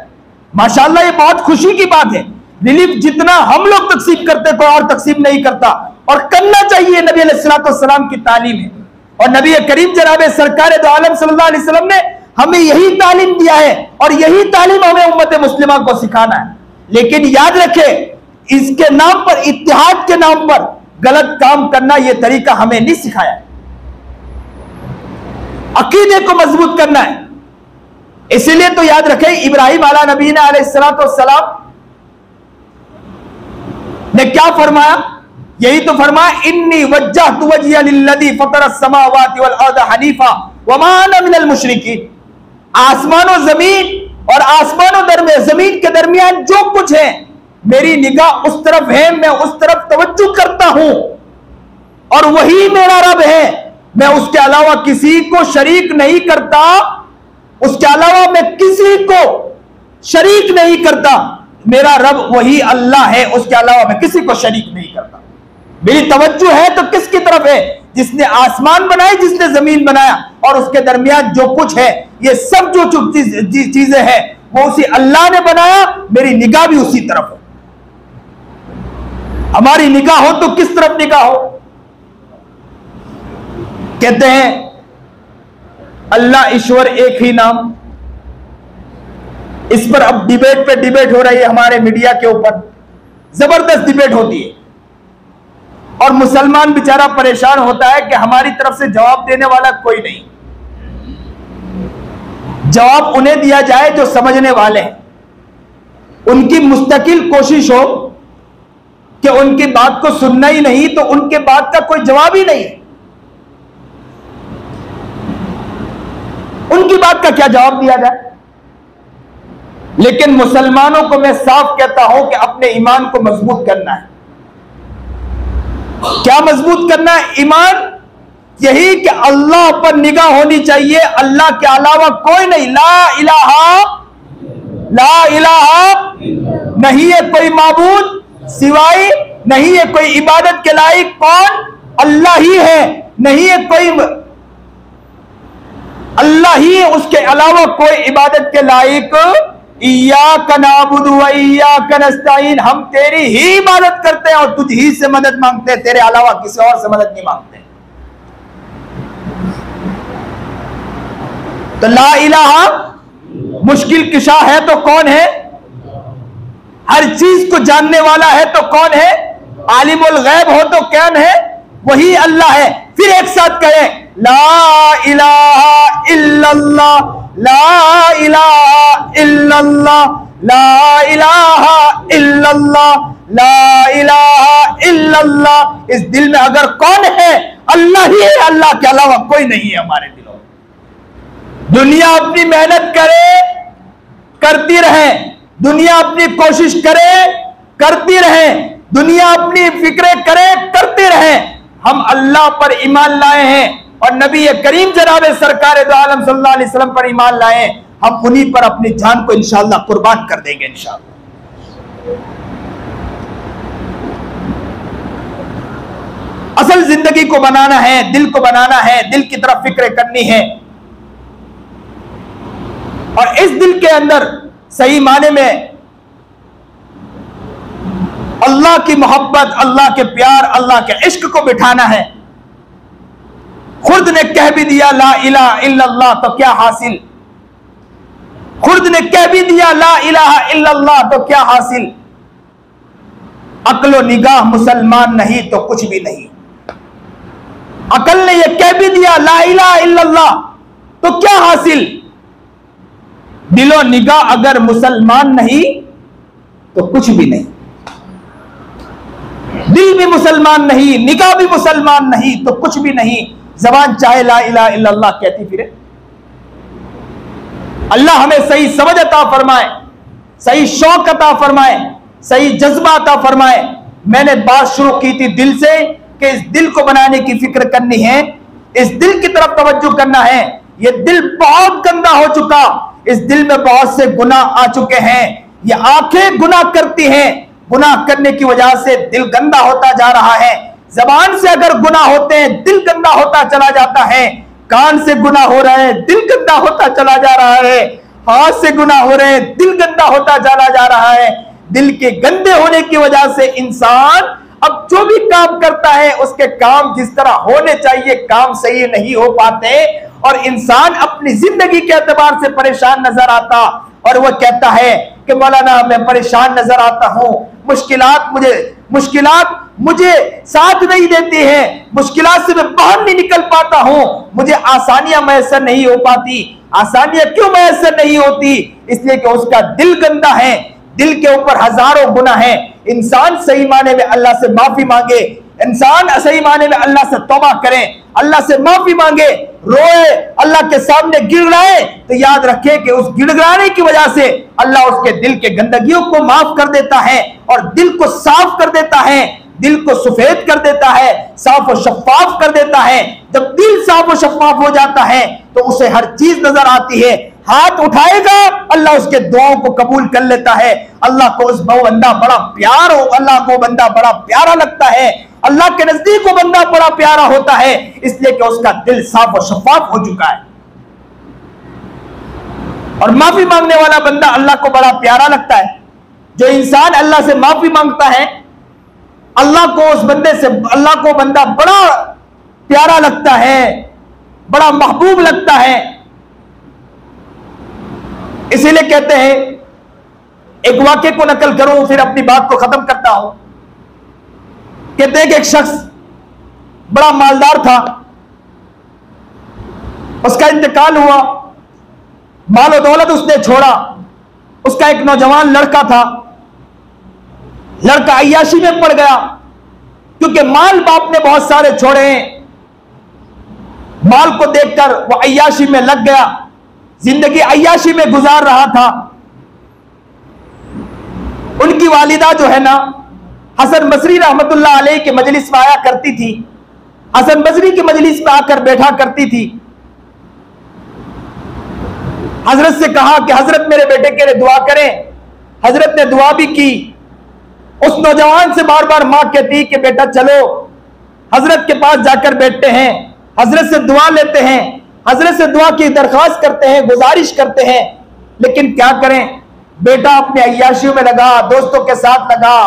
माशाअल्लाह ये बहुत खुशी की बात है। रिलीफ जितना हम लोग तकसीम करते, कोई और तकसीम नहीं करता, और करना चाहिए। नबी अलैहिस्सलाम की तालीम है, और नबी करीम जनाब सरकार दो आलम सल्लल्लाहु अलैहि वसल्लम ने हमें यही तालीम दिया है, और यही तालीम हमें उम्मत मुस्लिमा को सिखाना है। लेकिन याद रखें, इसके नाम पर, इत्तिहाद के नाम पर गलत काम करना, यह तरीका हमें नहीं सिखाया। अकीदे को मजबूत करना है। इसीलिए तो याद रखें, इब्राहिम अला नबीना अलैहिस्सलाम ने क्या फरमाया? यही तो फरमाया, इन्नी वज्जहतु वजहिया लिल्लज़ी फ़तरस समावाति वल अर्ज़ हनीफा वमा अना मिनल मुशरिकीन। आसमानों जमीन और आसमानों जमीन के दरमियान जो कुछ है, मेरी निगाह उस तरफ है, मैं उस तरफ तवज्जो करता हूं, और वही मेरा रब है। मैं उसके अलावा किसी को शरीक नहीं करता, उसके अलावा मैं किसी को शरीक नहीं करता। मेरा रब वही अल्लाह है, उसके अलावा मैं किसी को शरीक नहीं करता। मेरी तवज्जो है तो किसकी तरफ है? जिसने आसमान बनाए, जिसने जमीन बनाया, और उसके दरमियान जो कुछ है, ये सब जो चीजें हैं वो उसी अल्लाह ने बनाया। मेरी निगाह भी उसी तरफ है। हमारी निगाह हो तो किस तरफ निगाह हो? कहते हैं अल्लाह ईश्वर एक ही नाम। इस पर अब डिबेट पे डिबेट हो रही है हमारे मीडिया के ऊपर, जबरदस्त डिबेट होती है, और मुसलमान बेचारा परेशान होता है कि हमारी तरफ से जवाब देने वाला कोई नहीं। जवाब उन्हें दिया जाए जो समझने वाले हैं। उनकी मुस्तकिल कोशिश हो कि उनकी बात को सुनना ही नहीं, तो उनके बात का कोई जवाब ही नहीं है। उनकी बात का क्या जवाब दिया जाए? लेकिन मुसलमानों को मैं साफ कहता हूं कि अपने ईमान को मजबूत करना है। क्या मजबूत करना है? ईमान यही कि अल्लाह पर निगाह होनी चाहिए, अल्लाह के अलावा कोई नहीं। ला इलाहा नहीं है कोई माबूद सिवाय, नहीं है कोई इबादत के लायक, कौन? अल्लाह ही है। नहीं है कोई, अल्लाह ही है, उसके अलावा कोई इबादत के लायक। इय्याका नअबुदु व इय्याका नस्तईन, हम तेरी ही इबादत करते हैं और तुझ ही से मदद मांगते हैं, तेरे अलावा किसी और से मदद नहीं मांगते। तो ला इलाहा मुश्किल किशा है तो कौन है? हर चीज को जानने वाला है तो कौन है? आलिमुल गैब हो तो कौन है? वही अल्लाह है। फिर एक साथ कहें, ला इलाहा इल्लल्लाह ला इलाहा इल्लल्लाह, ला इलाहा इल्लल्लाह, ला इलाहा इल्लल्लाह। इस दिल में अगर कौन है? अल्लाह ही है, अल्लाह के अलावा कोई नहीं है हमारे दिलों में। दुनिया अपनी मेहनत करे, करती रहे, दुनिया अपनी कोशिश करे, करती रहे, दुनिया अपनी फिक्रे करे, करते रहे, हम अल्लाह पर ईमान लाए हैं और नबी करीम जनाब सरकार दो आलम सल्लल्लाहु अलैहि वसल्लम पर ईमान लाए, हम उन्हीं पर अपनी जान को इंशाअल्लाह कुर्बान कर देंगे इंशाअल्लाह। असल जिंदगी को बनाना है, दिल को बनाना है, दिल की तरफ फिक्र करनी है और इस दिल के अंदर सही माने में अल्लाह की मोहब्बत, अल्लाह के प्यार, अल्लाह के इश्क को बिठाना है। खुद ने कह भी दिया ला इलाहा इल्लल्लाह तो क्या हासिल, खुद ने कह भी दिया ला इलाहा इल्लल्लाह तो क्या हासिल। अक्लो निगाह मुसलमान नहीं तो कुछ भी नहीं। अकल ने यह कह भी दिया ला इलाहा इल्लल्लाह तो क्या हासिल। दिलो निगाह अगर मुसलमान नहीं तो कुछ भी नहीं। दिल भी मुसलमान नहीं, निगाह भी मुसलमान नहीं तो कुछ भी नहीं। जबान चाहे ला इलाहा इल्लल्लाह कहती फिरे। अल्लाह हमें सही समझ अता फरमाए, सही शौक अता फरमाए, सही जज्बा अता फरमाए। मैंने बात शुरू की थी दिल से कि इस दिल को बनाने की फिक्र करनी है, इस दिल की तरफ तवज्जो करना है। यह दिल बहुत गंदा हो चुका, इस दिल में बहुत से गुनाह आ चुके हैं। ये आंखें गुनाह करती हैं, गुनाह करने की वजह से दिल गंदा होता जा रहा है। जबान से अगर गुनाह होते हैं दिल गंदा होता चला जाता है। कान से गुनाह हो रहे हैं दिल गंदा होता चला जा रहा है। हाथ से गुनाह हो रहे हैं दिल गंदा होता चला जा रहा है। दिल के गंदे होने की वजह से इंसान अब जो भी काम करता है उसके काम जिस तरह होने चाहिए काम सही नहीं हो पाते और इंसान अपनी जिंदगी के एतबार से परेशान नजर आता और वह कहता है कि मौलाना मैं परेशान नजर आता हूं, मुश्किलात मुझे साथ नहीं देती हैं, मुश्किलात से मैं बाहर नहीं निकल पाता हूं, मुझे आसानियां मैसर नहीं हो पाती। आसानियां क्यों मैसर नहीं होती? इसलिए कि उसका दिल गंदा है, दिल के ऊपर हजारों गुनाह हैं। इंसान सही माने में अल्लाह से माफी मांगे, इंसान सही माने में अल्लाह से तौबा करे, अल्लाह से माफी मांगे, रोए, अल्लाह के सामने गिड़गिड़ाए तो याद रखे कि उस गिड़गिड़ाने की वजह से अल्लाह उसके दिल के गंदगियों को माफ कर देता है और दिल को साफ कर देता है, दिल को सफेद कर देता है, साफ और शफाफ कर देता है। जब दिल साफ और शफाफ हो जाता है तो उसे हर चीज नजर आती है। हाथ उठाएगा अल्लाह उसके दुआओं को कबूल कर लेता है। अल्लाह को उस बंदा बड़ा प्यार हो, अल्लाह को बंदा बड़ा प्यारा लगता है, अल्लाह के नजदीक वो बंदा बड़ा प्यारा होता है इसलिए कि उसका दिल साफ और शफाफ हो चुका है। और माफी मांगने वाला बंदा अल्लाह को बड़ा प्यारा लगता है। जो इंसान अल्लाह से माफी मांगता है अल्लाह को उस बंदे से अल्लाह को बंदा बड़ा प्यारा लगता है, बड़ा महबूब लगता है। इसीलिए कहते हैं, एक वाक्य को नकल करूं फिर अपनी बात को खत्म करता हूं। कहते हैं कि एक शख्स बड़ा मालदार था, उसका इंतकाल हुआ, माल और दौलत उसने छोड़ा। उसका एक नौजवान लड़का था, लड़का अय्याशी में पड़ गया क्योंकि माल बाप ने बहुत सारे छोड़े हैं। माल को देखकर वो अय्याशी में लग गया, जिंदगी अय्याशी में गुजार रहा था। उनकी वालिदा जो है ना हसन बसरी रहमतुल्लाह अलैह के मजलिस में आया करती थी, हसन बसरी की मजलिस में आकर बैठा करती थी। हजरत से कहा कि हजरत मेरे बेटे के लिए दुआ करें। हजरत ने दुआ भी की। उस नौजवान से बार बार मां कहती कि बेटा चलो हजरत के पास जाकर बैठते हैं, हजरत से दुआ लेते हैं, हजरत से दुआ की दरख्वास्त करते हैं, गुजारिश करते हैं। लेकिन क्या करें, बेटा अपने अय्याशियों में लगा, दोस्तों के साथ लगा,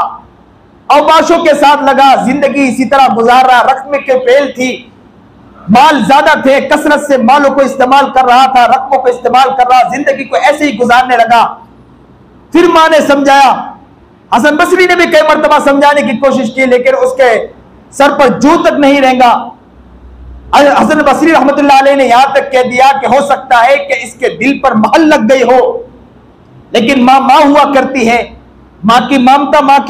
अवकाशों के साथ लगा, जिंदगी इसी तरह गुजार रहा। रकम के फेल थी, माल ज्यादा थे, कसरत से मालों को इस्तेमाल कर रहा था, रकमों को इस्तेमाल कर रहा, जिंदगी को ऐसे ही गुजारने लगा। फिर मां ने समझाया, हसन बसरी ने भी कई मरतबा समझाने की कोशिश की लेकिन उसके सर पर जू तक नहीं रहेगा। हसन बसरी रहमतुल्लाह अलैह ने यहां तक कह दिया कि हो सकता है कि इसके दिल पर महल लग गई हो, लेकिन मां मां हुआ करती है, मां की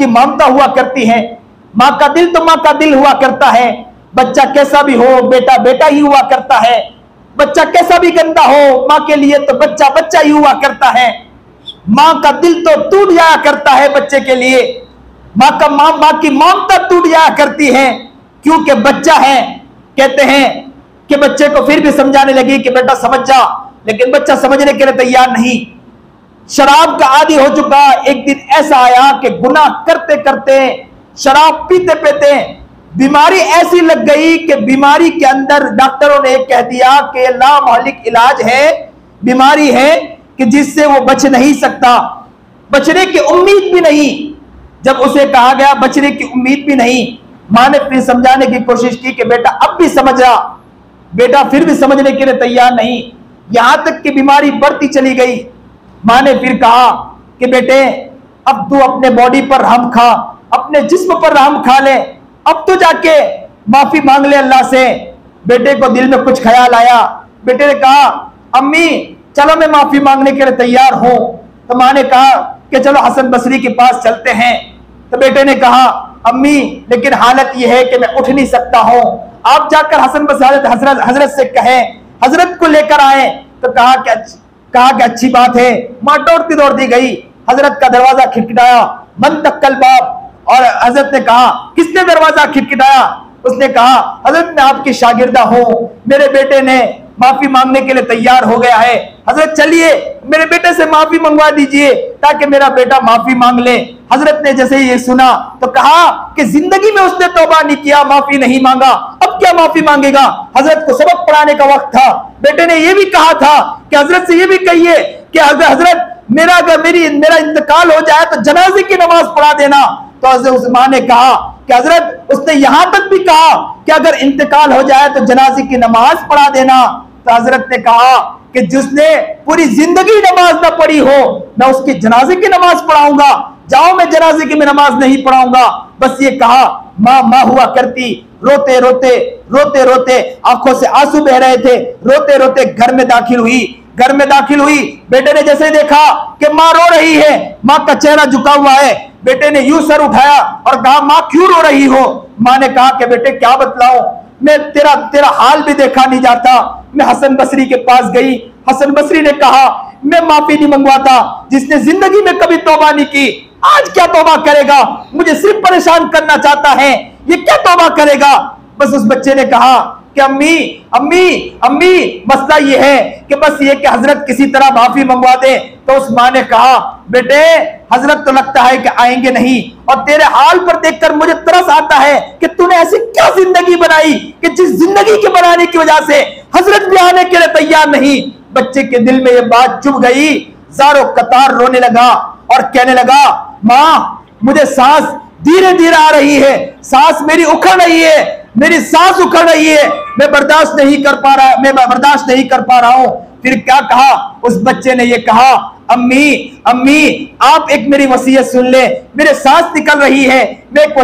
ममता हुआ करती है, मां का दिल तो मां का दिल हुआ करता है। बच्चा कैसा भी हो बेटा बेटा ही हुआ करता है, बच्चा कैसा भी गंदा हो मां के लिए तो बच्चा बच्चा ही हुआ करता है। मां का दिल तो टूट जाया करता है बच्चे के लिए, मां की ममता टूट जाया करती है, क्योंकि बच्चा है। कहते हैं कि बच्चे को फिर भी समझाने लगी कि बेटा समझ जा, लेकिन बच्चा समझने के लिए तैयार नहीं। शराब का आदी हो चुका। एक दिन ऐसा आया कि गुनाह करते करते, शराब पीते पीते बीमारी ऐसी लग गई कि बीमारी के अंदर डॉक्टरों ने कह दिया कि लामहलिक इलाज है, बीमारी है कि जिससे वो बच नहीं सकता, बचने की उम्मीद भी नहीं। जब उसे कहा गया बचने की उम्मीद भी नहीं, मां ने फिर समझाने की कोशिश की कि बेटा अब भी समझ जा, बेटा फिर भी समझने के लिए तैयार नहीं। यहां तक कि बीमारी बढ़ती चली गई। मां ने फिर कहा कि बेटे अब तू अपने बॉडी पर रहम खा, अपने जिस्म पर रहम खा ले, अब तो जाके माफी मांग ले अल्लाह से। बेटे को दिल में कुछ ख्याल आया। बेटे ने कहा अम्मी चलो मैं माफी मांगने के लिए तैयार हूं। तो मां ने कहा कि चलो हसन बसरी के पास चलते हैं। तो बेटे ने कहा अम्मी लेकिन हालत यह है कि मैं उठ नहीं सकता हूं, आप जाकर हसन बसरी हजरत से कहें, हजरत को लेकर आए। तो कहा कि अच्छी बात है। मां दौड़ती दौड़ती गई, हजरत का दरवाजा खिटखिटाया, मन तक्कल बाप। और हजरत ने कहा किसने दरवाजा खिटखिटाया? उसने कहा हजरत मैं आपकी शागिर्दा हूं, मेरे बेटे ने माफी मांगने के लिए तैयार हो गया है। हजरत चलिए मेरे बेटे से माफी मंगवा दीजिए ताकि मेरा बेटा माफी मांग ले। हजरत ने जैसे ये सुना तो कहा कि जिंदगी में उसने तौबा नहीं किया, माफी नहीं मांगा, अब क्या माफी मांगेगा? हजरत को सबक पढ़ाने का वक्त था। बेटे ने यह भी कहा था कि हजरत से यह भी कहिए कि हजरत मेरा इंतकाल हो जाए तो जनाजे की नमाज पढ़ा देना। तो हजरत उस मां ने कहा कि हजरत उसने यहां तक भी कहा कि अगर इंतकाल हो जाए तो जनाजे की नमाज पढ़ा देना। तो हजरत ने कहा कि जिसने पूरी जिंदगी नमाज ना पढ़ी हो मैं उसकी जनाजे की नमाज पढ़ाऊंगा, जाओ मैं जनाजे की मैं नमाज नहीं पढ़ाऊंगा। बस ये कहा। मां हुआ करती, रोते रोते आंखों से आंसू बह रहे थे, रोते रोते घर में दाखिल हुई। बेटे ने जैसे देखा कि मां रो रही है, मां का चेहरा झुका हुआ है, बेटे ने यूं सर उठाया और कहा मां क्यों रो रही हो? मां ने कहा कि बेटे क्या बतलाऊं, मैं तेरा हाल भी देखा नहीं जाता। मैं हसन बसरी के पास गई, हसन बसरी ने कहा मैं माफी नहीं मंगवाता, जिसने जिंदगी में कभी तौबा नहीं की आज क्या तौबा करेगा? मुझे सिर्फ परेशान करना चाहता है, ये क्या तौबा करेगा? बस उस बच्चे ने कहा कि अम्मी मसला ये है कि बस ये कि हजरत किसी तरह माफी मंगवा दे। तो उस मां ने कहा बेटे हजरत तो लगता है कि आएंगे नहीं, और तेरे हाल पर देखकर मुझे तरस आता है कि तूने ऐसी क्या जिंदगी बनाई कि जिस जिंदगी के बनाने की वजह से हजरत भी आने के लिए तैयार नहीं। बच्चे के दिल में ये बात चुभ गई, ज़ारो कतार रोने लगा और कहने लगा मां मुझे सांस धीरे धीरे आ रही है, सांस मेरी उखड़ रही है, मेरी सांस उखड़ रही है, मैं बर्दाश्त नहीं कर पा रहा हूं। फिर क्या कहा उस बच्चे ने? ये कहा अम्मी आप एक मेरी वसीयत सुन ले, मेरे सांस निकल रही है, मैं एक दो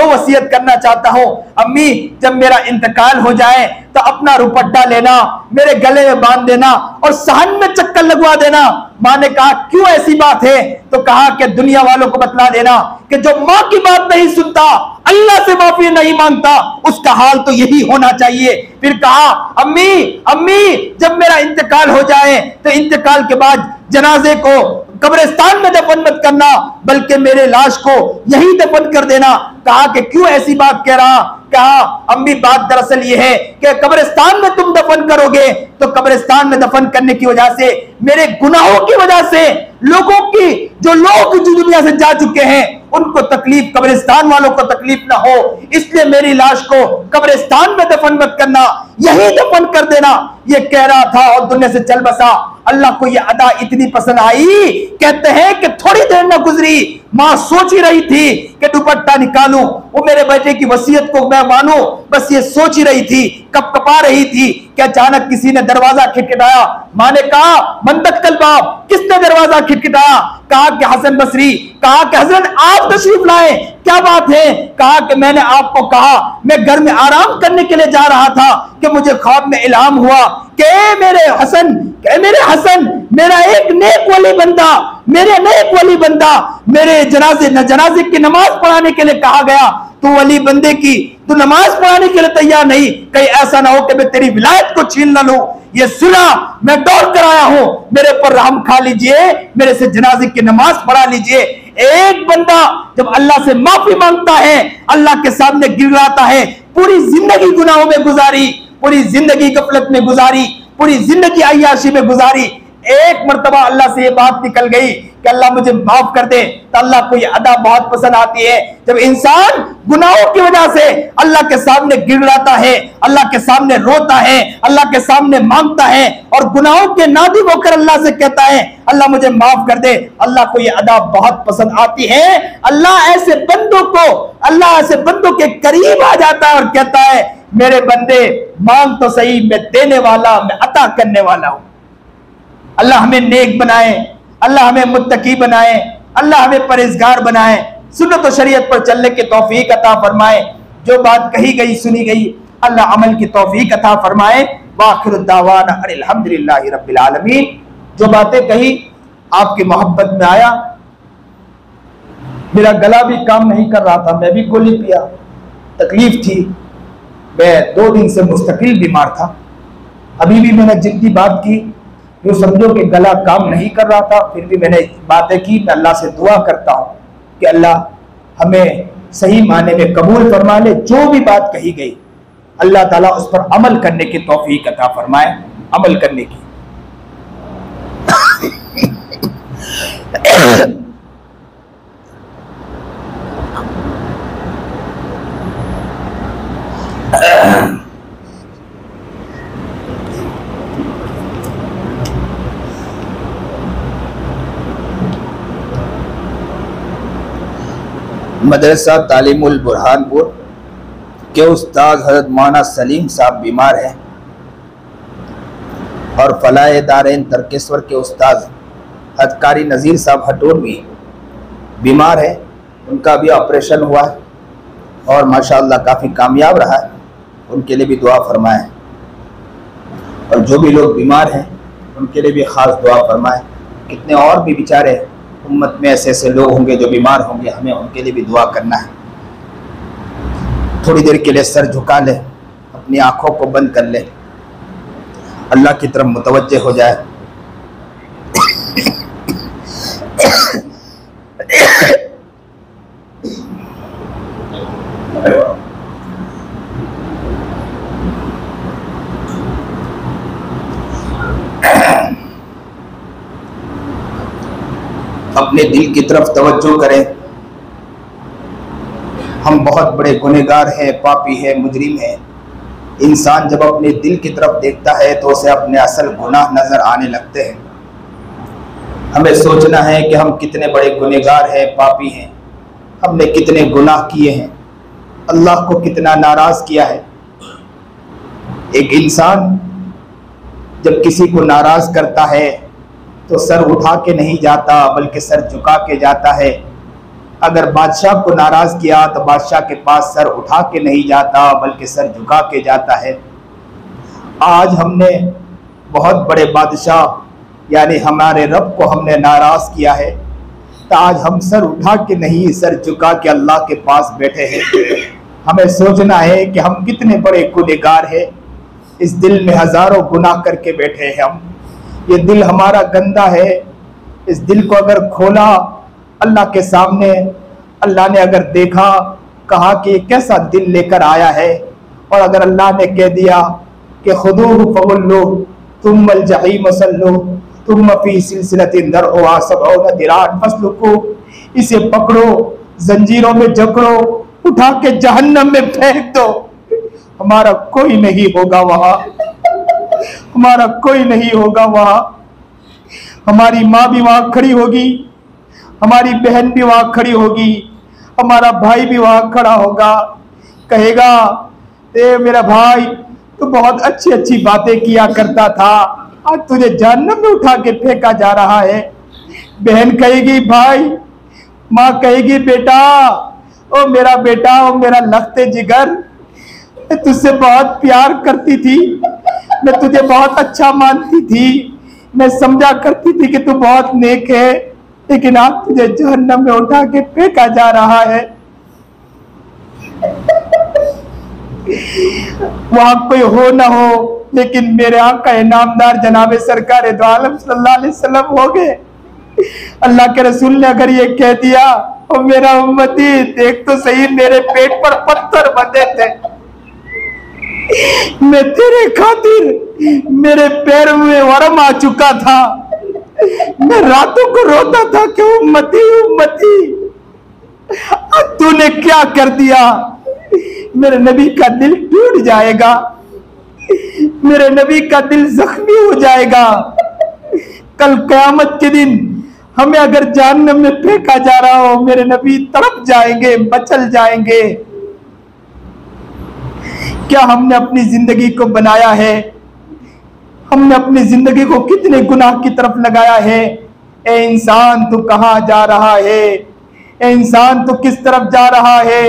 वसीयत करना चाहता हूं। अम्मी जब मेरा इंतकाल हो जाए तो अपना रुपट्टा लेना, मेरे गले में बांध देना और सहन में चक्कर लगवा देना। मां ने कहा क्यों ऐसी बात है? तो कहा कि दुनिया वालों को बतला देना कि जो मां की बात नहीं सुनता, अल्लाह से माफी नहीं मांगता, उसका हाल तो यही होना चाहिए। फिर कहा अम्मी जब मेरा इंतकाल हो जाए तो इंतकाल के बाद जनाजे को कब्रिस्तान में दफन मत करना, बल्कि मेरे लाश को यही दफन कर देना। कहा कि क्यों ऐसी बात कह रहा? कहा अम्मी बात दरअसल ये है कि कब्रिस्तान में तुम दफन करोगे तो कब्रिस्तान में दफन करने की वजह से, मेरे गुनाहों की वजह से जो लोग दुनिया से जा चुके हैं उनको तकलीफ, कब्रिस्तान वालों को तकलीफ ना हो, इसलिए मेरी लाश को कब्रिस्तान में दफन मत करना, यही दफन कर देना। ये कह रहा था और दुनिया से चल बसा। अल्लाह को ये अदा इतनी पसंद आई, कहते हैं कि थोड़ी देर न गुजरी मां सोच ही रही थी कि दुपट्टा निकालूं, वो मेरे बेटे की वसीयत को मैं मानूं, बस ये सोच ही रही थी, कपकपा रही थी कि अचानक किसी ने दरवाजा खटखटाया। मां ने कहा मंदक्कल बाप, किसने दरवाजा खटखटाया? कहा कि हसन बसरी, कहा कि हजरत आप तशरीफ लाए, क्या बात है? कहा कि मैंने आपको कहा, मैं घर में आराम करने के लिए जा रहा था कि मुझे ख्वाब में इल्हाम हुआ कि मेरे हसन, मेरा एक नेक वली बंदा, मेरे जनाजे की नमाज पढ़ाने के लिए कहा गया, तू वली बंदे की तू नमाज पढ़ाने के लिए तैयार नहीं, कहीं ऐसा ना हो कि मैं तेरी विलायत को छीन ना लूं। ये सुना, मैं दौड़ कर आया हूं, मेरे पर रहम खा लीजिए, मेरे से जनाजे की नमाज पढ़ा लीजिए। एक बंदा जब अल्लाह से माफी मांगता है, अल्लाह के सामने गिड़गिड़ाता है, पूरी जिंदगी गुनाहों में गुजारी, पूरी जिंदगी गफलत में गुजारी, पूरी जिंदगी अय्याशी में गुजारी, एक मर्तबा अल्लाह से ये बात निकल गई कि अल्लाह मुझे माफ कर दे, तो अल्लाह को ये अदा बहुत पसंद आती है। जब इंसान गुनाहों की वजह से अल्लाह के सामने गिड़गिड़ाता है, अल्लाह के सामने रोता है, अल्लाह के सामने मांगता है और गुनाहों के नादिम होकर अल्लाह से कहता है अल्लाह मुझे माफ कर दे, अल्लाह को ये अदा बहुत पसंद आती है। अल्लाह ऐसे बंदों के करीब आ जाता है और कहता है मेरे बंदे मांग तो सही, मैं देने वाला, मैं अता करने वाला हूं। अल्लाह हमें नेक बनाए, अल्लाह हमें मुत्तकी बनाए, अल्लाह हमें परहेजगार बनाए, सुन्नत और शरीयत पर चलने की तौफीक अता फरमाए। जो बात कही गई सुनी गई, अल्लाह अमल की तौफीक अता फरमाए। वाखिर दावाना अल्हम्दुलिल्लाहि रब्बिल आलमीन। जो बातें कही आपकी मोहब्बत में आया, मेरा गला भी काम नहीं कर रहा था, मैं भी गोली पिया, तकलीफ थी, मैं 2 दिन से मुस्तकिल बीमार था। अभी भी मैंने जितनी बात की, जो समझो कि गला काम नहीं कर रहा था, फिर भी मैंने बातें की। मैं अल्लाह से दुआ करता हूँ कि अल्लाह हमें सही माने में कबूल फरमा ले। जो भी बात कही गई अल्लाह ताला उस पर अमल करने की तौफीक अता फरमाए, अमल करने की। मदरसा तालीमुल बुरहानपुर के उस्ताद हज़रत मौलाना सलीम साहब बीमार हैं और फलाए दारैन तर्केश्वर के उस्ताद हज़रत कारी नज़ीर साहब हटोरवी बीमार हैं। उनका भी ऑपरेशन हुआ है और माशाअल्लाह काफ़ी कामयाब रहा है, उनके लिए भी दुआ फरमाएं। और जो भी लोग बीमार हैं उनके लिए भी ख़ास दुआ फरमाएं। कितने और भी बेचारे उम्मत में ऐसे ऐसे लोग होंगे जो बीमार होंगे, हमें उनके लिए भी दुआ करना है। थोड़ी देर के लिए सर झुका ले, अपनी आंखों को बंद कर ले, अल्लाह की तरफ मुतवज्जे हो जाए। अपने दिल की तरफ तवज्जो करें। हम बहुत बड़े गुनहगार हैं, पापी हैं, मुजरिम हैं। इंसान जब अपने दिल की तरफ देखता है तो उसे अपने असल गुनाह नजर आने लगते हैं। हमें सोचना है कि हम कितने बड़े गुनहगार हैं, पापी हैं, हमने कितने गुनाह किए हैं, अल्लाह को कितना नाराज किया है। एक इंसान जब किसी को नाराज करता है तो सर उठा के नहीं जाता बल्कि सर झुका के जाता है। अगर बादशाह को नाराज किया तो बादशाह के पास सर उठा के नहीं जाता बल्कि सर झुका के जाता है। आज हमने बहुत बड़े बादशाह यानी हमारे रब को हमने नाराज किया है, तो आज हम सर उठा के नहीं सर झुका के अल्लाह के पास बैठे हैं। हमें सोचना है कि हम कितने बड़े गुनहगार हैं। इस दिल में हजारों गुनाह करके बैठे हैं हम। ये दिल हमारा गंदा है। इस दिल को अगर खोला अल्लाह के सामने, अल्लाह ने अगर देखा, कहा कि कैसा दिल लेकर आया है, और अगर अल्लाह ने कह दिया कि खुदूहु फगुल्लू तुम्मल जहीम सल्लू तुम्म फी सिलसिलतिन दरउहा सबऊना दिरान फस्लुकू, इसे पकड़ो, जंजीरों में जकड़ो, उठा के जहन्नम में फेंक दो। हमारा कोई नहीं होगा वहां, हमारा कोई नहीं होगा वहां। हमारी माँ भी वहां खड़ी होगी, हमारी बहन भी वहां खड़ी होगी, हमारा भाई भी वहां खड़ा होगा, कहेगा ए मेरा भाई तू बहुत अच्छी अच्छी बातें किया करता था, आज तुझे जहन्नम में उठा के फेंका जा रहा है। बहन कहेगी भाई, माँ कहेगी बेटा, ओ मेरा बेटा, ओ मेरा लखते जिगर, मैं तुझसे बहुत प्यार करती थी, मैं तुझे बहुत अच्छा मानती थी, मैं समझा करती थी कि तू बहुत नेक है, लेकिन आज तुझे जहन्नम में उठा के फेंका जा रहा है। वहां कोई हो ना हो, लेकिन मेरे आका इनामदार जनाबे सरकार दो आलम सल्लल्लाहु अलैहि वसल्लम हो गए। अल्लाह के रसूल ने अगर ये कह दिया, ओ मेरा उम्मती देख तो सही, मेरे पेट पर पत्थर बंधे थे, मैं तेरे खातिर, मेरे पैर में वरम आ चुका था, मैं रातों को रोता था कि उम्मती उम्मती, अब तूने क्या कर दिया। मेरे नबी का दिल टूट जाएगा, मेरे नबी का दिल जख्मी हो जाएगा। कल क़यामत के दिन हमें अगर जहन्नम में फेंका जा रहा हो, मेरे नबी तड़प जाएंगे, मचल जाएंगे। क्या हमने अपनी जिंदगी को बनाया है? हमने अपनी जिंदगी को कितने गुनाह की तरफ लगाया है। ए इंसान तू कहां जा रहा है? ए इंसान तू किस तरफ जा रहा है?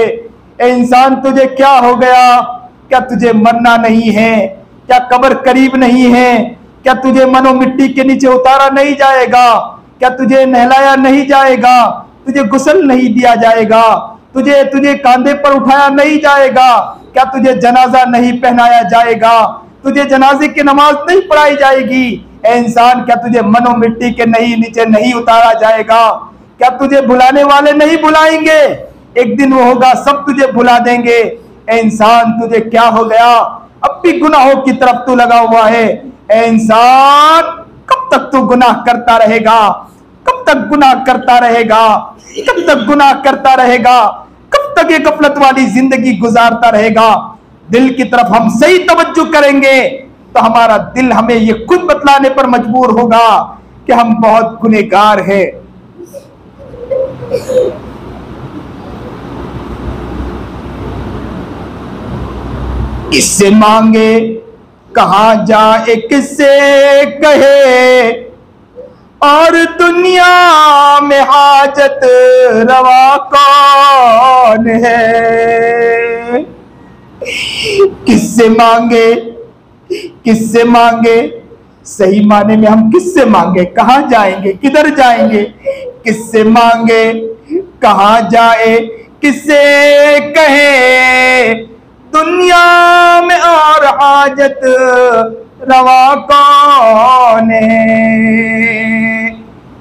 ए इंसान तुझे क्या हो गया? क्या तुझे मरना नहीं है? क्या कब्र करीब नहीं है? क्या तुझे मनो मिट्टी के नीचे उतारा नहीं जाएगा? क्या तुझे नहलाया नहीं जाएगा? तुझे गुस्ल नहीं दिया जाएगा? तुझे कांधे पर उठाया नहीं जाएगा? क्या तुझे जनाजा नहीं पहनाया जाएगा? तुझे जनाजे की नमाज नहीं पढ़ाई जाएगी? ए इंसान, क्या तुझे मनो मिट्टी के नीचे नहीं उतारा जाएगा? क्या तुझे बुलाने वाले नहीं बुलाएंगे? एक दिन वो होगा, सब तुझे बुला देंगे। ए इंसान, तुझे क्या हो गया? अब भी गुनाहों की तरफ तू लगा हुआ है। ए इंसान, कब तक तू गुनाह करता रहेगा? कब तक गुनाह करता रहेगा? कब तक गुनाह करता रहेगा? कब तक ये गफलत वाली जिंदगी गुजारता रहेगा? दिल की तरफ हम सही तवज्जो करेंगे तो हमारा दिल हमें ये खुद बतलाने पर मजबूर होगा कि हम बहुत गुनहगार हैं। किससे मांगे, कहां जाए, किससे कहे, और दुनिया में हाजत रवा कौन है? किससे मांगे, किससे मांगे? सही माने में हम किससे मांगे? कहां जाएंगे, किधर जाएंगे? किससे मांगे, कहां जाए, किससे कहे, दुनिया में और हाजत रवा कौन है?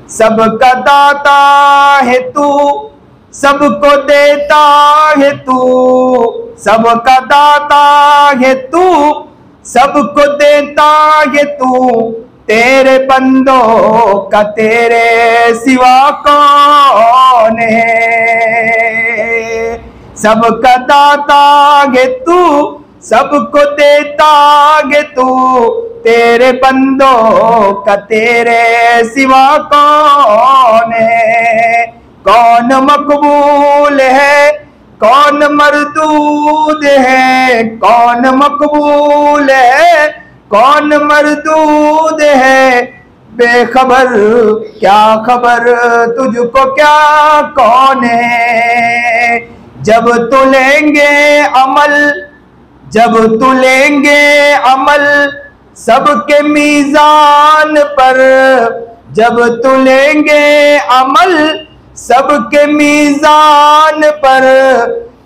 सबका दाता है तू, सबको देता है तू, सबका दाता है तू, सबको देता है तू, तेरे बंदों का तेरे सिवा कौन है? सबका दाता है तू, सबको देता है तू, तेरे बंदों का तेरे सिवा कौन है? कौन मकबूल है, कौन मरदूद है? कौन मकबूल है, कौन मरदूद है? बेखबर, क्या खबर तुझको, क्या कौन है? जब तू लेंगे अमल, जब तू लेंगे अमल सबके मीज़ान पर, जब तू लेंगे अमल सबके मीज़ान पर,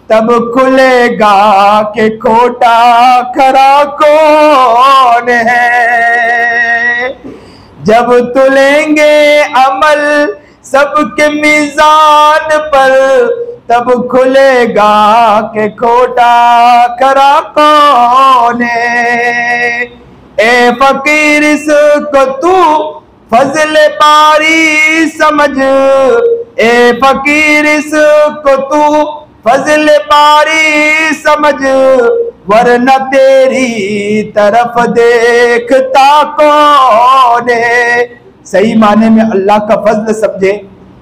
तब खुलेगा कि खोटा खरा कौन है? जब तू लेंगे अमल सबके मीज़ान पर, तब खुलेगा कि खोटा खरा कौन है? ए फकीर इसको तू फजल बारी समझ, ए फकीर इसको तू फजल बारी समझ, वरना तेरी तरफ देखता कौन है? सही माने में अल्लाह का फजल समझे,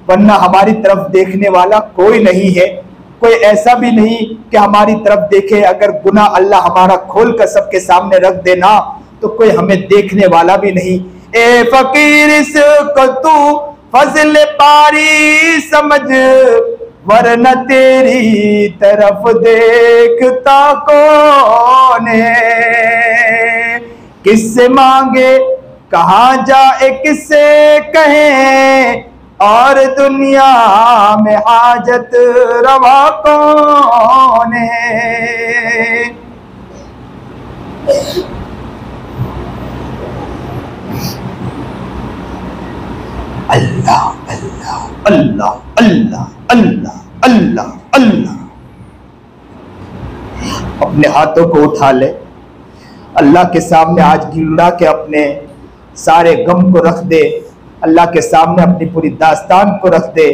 वरना हमारी तरफ देखने वाला कोई नहीं है। कोई ऐसा भी नहीं कि हमारी तरफ देखे। अगर गुनाह अल्लाह हमारा खोल कर सबके सामने रख देना तो कोई हमें देखने वाला भी नहीं। ए फकीर इसको तू फजल पारी समझ वरना तेरी तरफ देखता कौन है। किससे मांगे कहाँ जाए किससे कहें और दुनिया में हाजत रवा कौन है। अल्लाह अल्लाह अल्लाह अल्लाह अल्लाह अल्लाह अल्लाह। अपने हाथों को उठा ले, अल्लाह के सामने आज गिड़ा के अपने सारे गम को रख दे, अल्लाह के सामने अपनी पूरी दास्तान को रख दे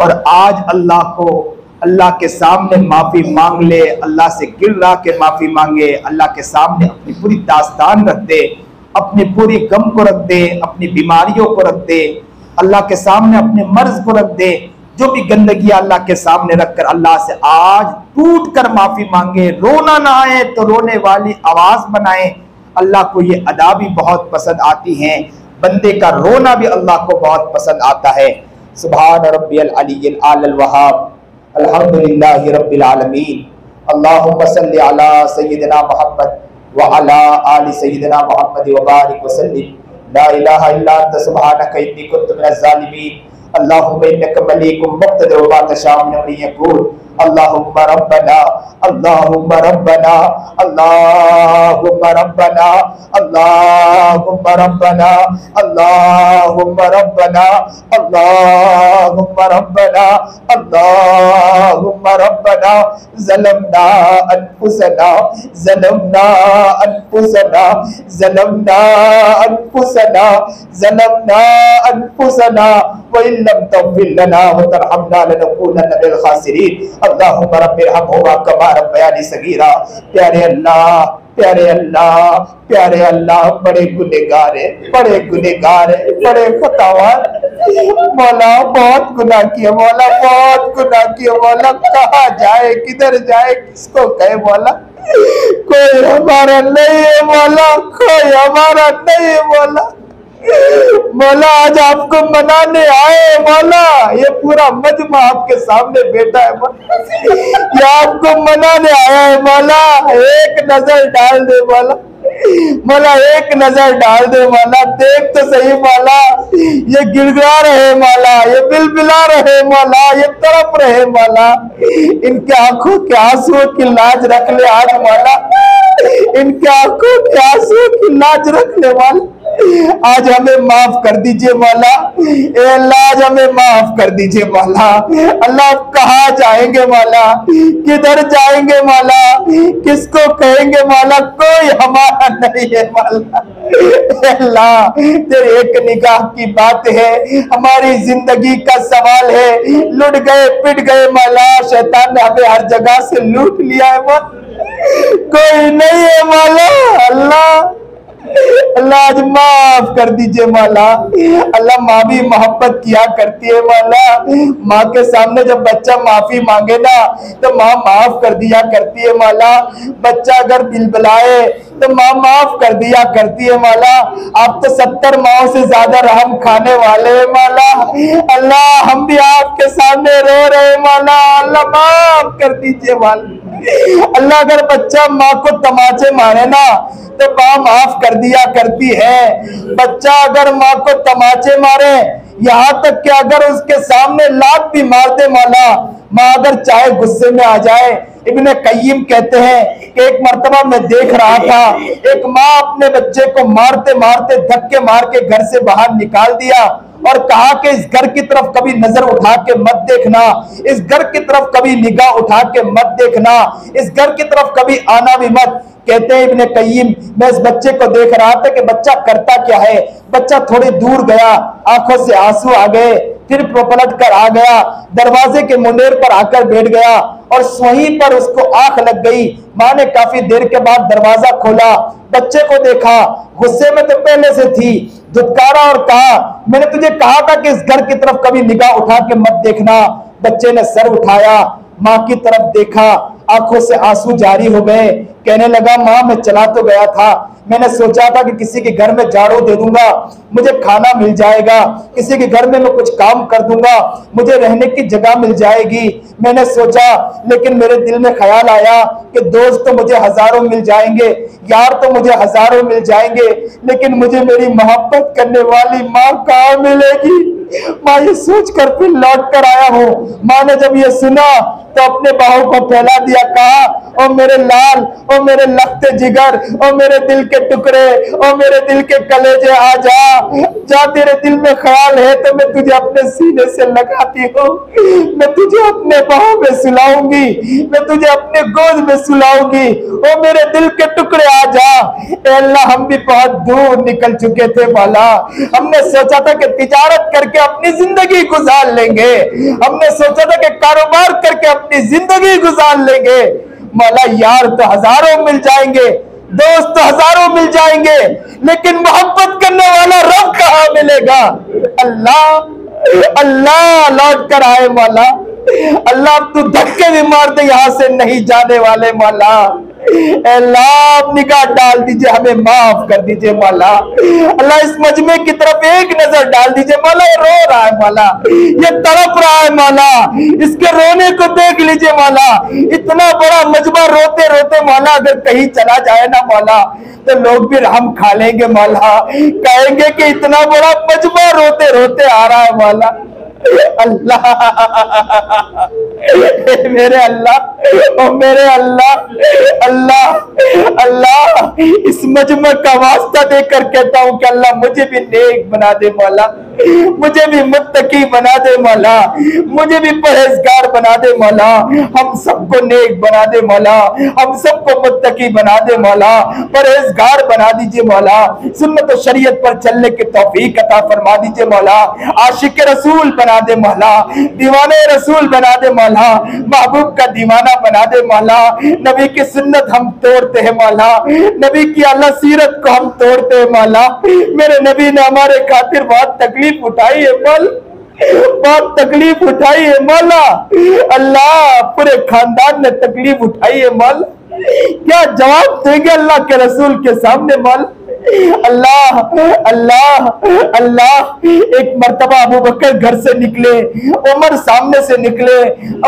और आज अल्लाह के सामने माफी मांग ले। अल्लाह से गिड़ा के माफी मांगे, अल्लाह के सामने अपनी पूरी दास्तान रख दे, अपनी पूरी गम को रख दे, अपनी बीमारियों को रख दे, अल्लाह के सामने अपने मर्ज को रख दे। जो भी गंदगी अल्लाह के सामने रखकर अल्लाह से आज टूट कर माफी मांगे। रोना ना आए तो रोने वाली आवाज बनाए। अल्लाह को ये अदा भी बहुत पसंद आती हैं, बंदे का रोना भी अल्लाह को बहुत पसंद आता है। सुभान रब्बियल अलिय्यिल आलल वहाब, अल्हम्दुलिल्लाहि रब्बिल आलमीन, अल्लाहुम्मा सल्लि अला सय्यिदिना मुहम्मद व अला आलि सय्यिदिना मुहम्मद व बारिक व सल्लिम। ला इलाहा इल्ला अंत सुब्हानका इन्नी कुन्तु मिनज़ ज़ालिमीन। अल्लाहुम्मा इन्नका मलीकुम मुक़्तदिर व मा तशाअ मिन अमरी यकून। अल्लाहुम्मा रब्बना अल्लाहुम्मा रब्बना अल्लाहुम्मा रब्बना अल्लाहुम्मा रब्बना अल्लाहुम्मा रब्बना अल्लाहुम्मा रब्बना अल्लाहुम्मा रब्बना ज़लमना अनफुसना ज़लमना अनफुसना ज़लमना अनफुसना ज़लमना अनफुसना व इन लम तग़फिर लना व तरहमना लनकूनन्ना मिनल खासिरीन। अल्लाहुम्मा रब्बिरहम्हुमा कमा रब्बयानी सगीरा। प्यारे अल्लाह, प्यारे अल्लाह, प्यारे अल्लाह, बड़े गुनहगार है, बड़े गुनहगार है, बड़े खतावार मौला, बहुत गुनाह किया मौला, बहुत गुनाह किया मौला। कहाँ जाए, किधर जाए, किसको कहे मौला। कोई हमारा नहीं है मौला, कोई हमारा नहीं है मौला। मौला आज आपको मनाने आए मौला, ये पूरा मजमा आपके सामने बैठा है मौला, ये आपको मनाने आया है मौला। एक नजर डाल दे मौला, मौला एक नजर डाल दे मौला, देख तो सही मौला, ये गिड़गिड़ा रहे मौला, ये बिलबिला रहे मौला, ये तड़प रहे मौला। इनके आंखों के आंसुओं की लाज रख ले आज मौला, इनके आंखों के आंसुओं की लाज रख ले मौला। आज हमें माफ कर दीजिए मौला, ए अल्लाह आज हमें माफ कर दीजिए मौला। अल्लाह कहाँ जाएंगे मौला, किधर जाएंगे मौला, किसको कहेंगे मौला, कोई हमारा नहीं है मौला। अल्लाह तेरे एक निगाह की बात है, हमारी जिंदगी का सवाल है। लुट गए पिट गए मौला, शैतान ने हमें हर जगह से लूट लिया है मौला, कोई नहीं है मौला। अल्लाह अल्लाह आज माफ कर दीजिए मौला। अल्लाह माँ भी मोहब्बत किया करती है मौला, माँ के सामने जब बच्चा माफी मांगे ना तो माँ माफ कर दिया करती है मौला। बच्चा अगर बिलबिलाए तो माँ माफ कर दिया करती है मौला। आप तो 70 माओं से ज्यादा रहम खाने वाले हैं मौला। अल्लाह हम भी आपके सामने रो रहे मौला, अल्लाह माफ कर दीजिए मौला। अल्लाह अगर बच्चा माँ को तमाचे मारे ना तो माँ माफ कर दिया करती है। बच्चा अगर माँ को तमाचे मारे, यहाँ तक कि अगर उसके सामने लात भी मार दे मौला, माँ अगर चाहे गुस्से में आ जाए। इब्ने कय्यिम कहते हैं कि एक मर्तबा मैं देख रहा था, एक माँ अपने बच्चे को मारते मारते धक्के मार के घर से बाहर निकाल दिया और कहा कि इस घर की तरफ कभी नजर उठा के मत देखना, इस घर की तरफ कभी निगाह उठा के मत देखना, इस घर की तरफ कभी आना भी मत। कहते हैं इब्ने कय्यिम, मैं इस बच्चे को देख रहा था कि बच्चा करता क्या है। बच्चा थोड़ी दूर गया, आंखों से आंसू आ गए, फिर पलट कर आ गया, दरवाजे के मुंडेर पर आकर बैठ गया और वहीं पर उसको आंख लग गई। माँ ने काफी देर के बाद दरवाजा खोला, बच्चे को देखा, गुस्से में तो पहले से थी, धुतकारा और कहा मैंने तुझे कहा था कि इस घर की तरफ कभी निगाह उठा के मत देखना। बच्चे ने सर उठाया, माँ की तरफ देखा, आंखों से आंसू जारी हो गए। कहने लगा माँ मैं चला तो गया था, मैंने सोचा था कि किसी के घर में झाड़ू दे दूंगा, मुझे खाना मिल जाएगा, किसी के घर में मैं कुछ काम कर दूंगा, मुझे रहने की जगह मिल जाएगी, मैंने सोचा। लेकिन मेरे दिल में ख्याल आया कि दोस्त तो मुझे हजारों मिल जाएंगे, यार तो मुझे हजारों मिल जाएंगे, लेकिन मुझे मेरी मोहब्बत करने वाली माँ कहाँ मिलेगी। माँ ये सोचकर फिर लौट कर आया हूँ। माँ ने जब ये सुना तो अपने बाहों को फैला दिया, कहा ओ मेरे लाल, ओ मेरे लखते जिगर, ओ मेरे दिल के टुकड़े, ओ मेरे दिल के कलेजे, आ जा जा, तेरे दिल में ख्याल है तो मैं तुझे अपने सीने से लगाती हूँ, मैं तुझे अपने बाहों में सुलाऊंगी, मैं तुझे अपने गोद में सुलाऊंगी, ओ मेरे दिल के टुकड़े आ जा। ए अल्लाह हम भी बहुत दूर निकल चुके थे मौला, हमने सोचा था कि तिजारत करके अपनी जिंदगी गुजार लेंगे, हमने सोचा था कि कारोबार करके अपनी जिंदगी गुजार लेंगे मौला, यार तो हजारों मिल जाएंगे, दोस्त तो हजारों मिल जाएंगे, लेकिन मोहब्बत करने वाला रब कहाँ मिलेगा। अल्लाह अल्लाह लौट कर आए मौला, अल्लाह तू धक्के भी मार दे यहां से नहीं जाने वाले मौला, अल्लाह निगाह डाल दीजिए, हमें माफ कर दीजिए मौला। अल्लाह इस मजमे की तरफ एक नजर डाल दीजिए मौला, ये रो रहा है मौला, ये तड़प रहा है मौला, इसके रोने को देख लीजिए मौला। इतना बड़ा मजमा रोते रोते मौला अगर कहीं चला जाए ना मौला तो लोग भी रहम खा लेंगे मौला, कहेंगे कि इतना बड़ा मजमा रोते रोते आ रहा है मौला। अल्लाह मेरे अल्लाह, ओ मेरे अल्लाह, अल्लाह अल्लाह इस मजमा का वास्ता देकर कहता हूं कि अल्लाह मुझे भी नेक बना दे मौला, मुझे भी मुत्तकी बना दे मौला, मुझे भी परहेजगार बना दे मौला, हम सबको नेक बना दे मौला, हम सबको मुत्तकी बना दे मौला, परहेजगार बना दीजिए मौला, सुन्नत और शरीयत पर चलने की तौफीक अता फरमा दीजिए मौला, आशिक रसूल बना दे मौला, दीवाने रसूल बना दे मौला, महबूब का दीवाना बना दे मौला। नबी की सुन्नत हम तोड़ते हैं मौला, नबी की अल्लाह सीरत को हम तोड़ते हैं मौला। मेरे नबी ने हमारे खातिर बहुत तकलीफ उठाई है मौला, बहुत तकलीफ उठाई है मौला, अल्लाह पूरे खानदान ने तकलीफ उठाई है मौला, क्या जवाब देंगे अल्लाह के रसूल के सामने मौला। अल्लाह अल्लाह अल्लाह एक मर्तबा अबू बकर घर से निकले, उमर सामने से निकले,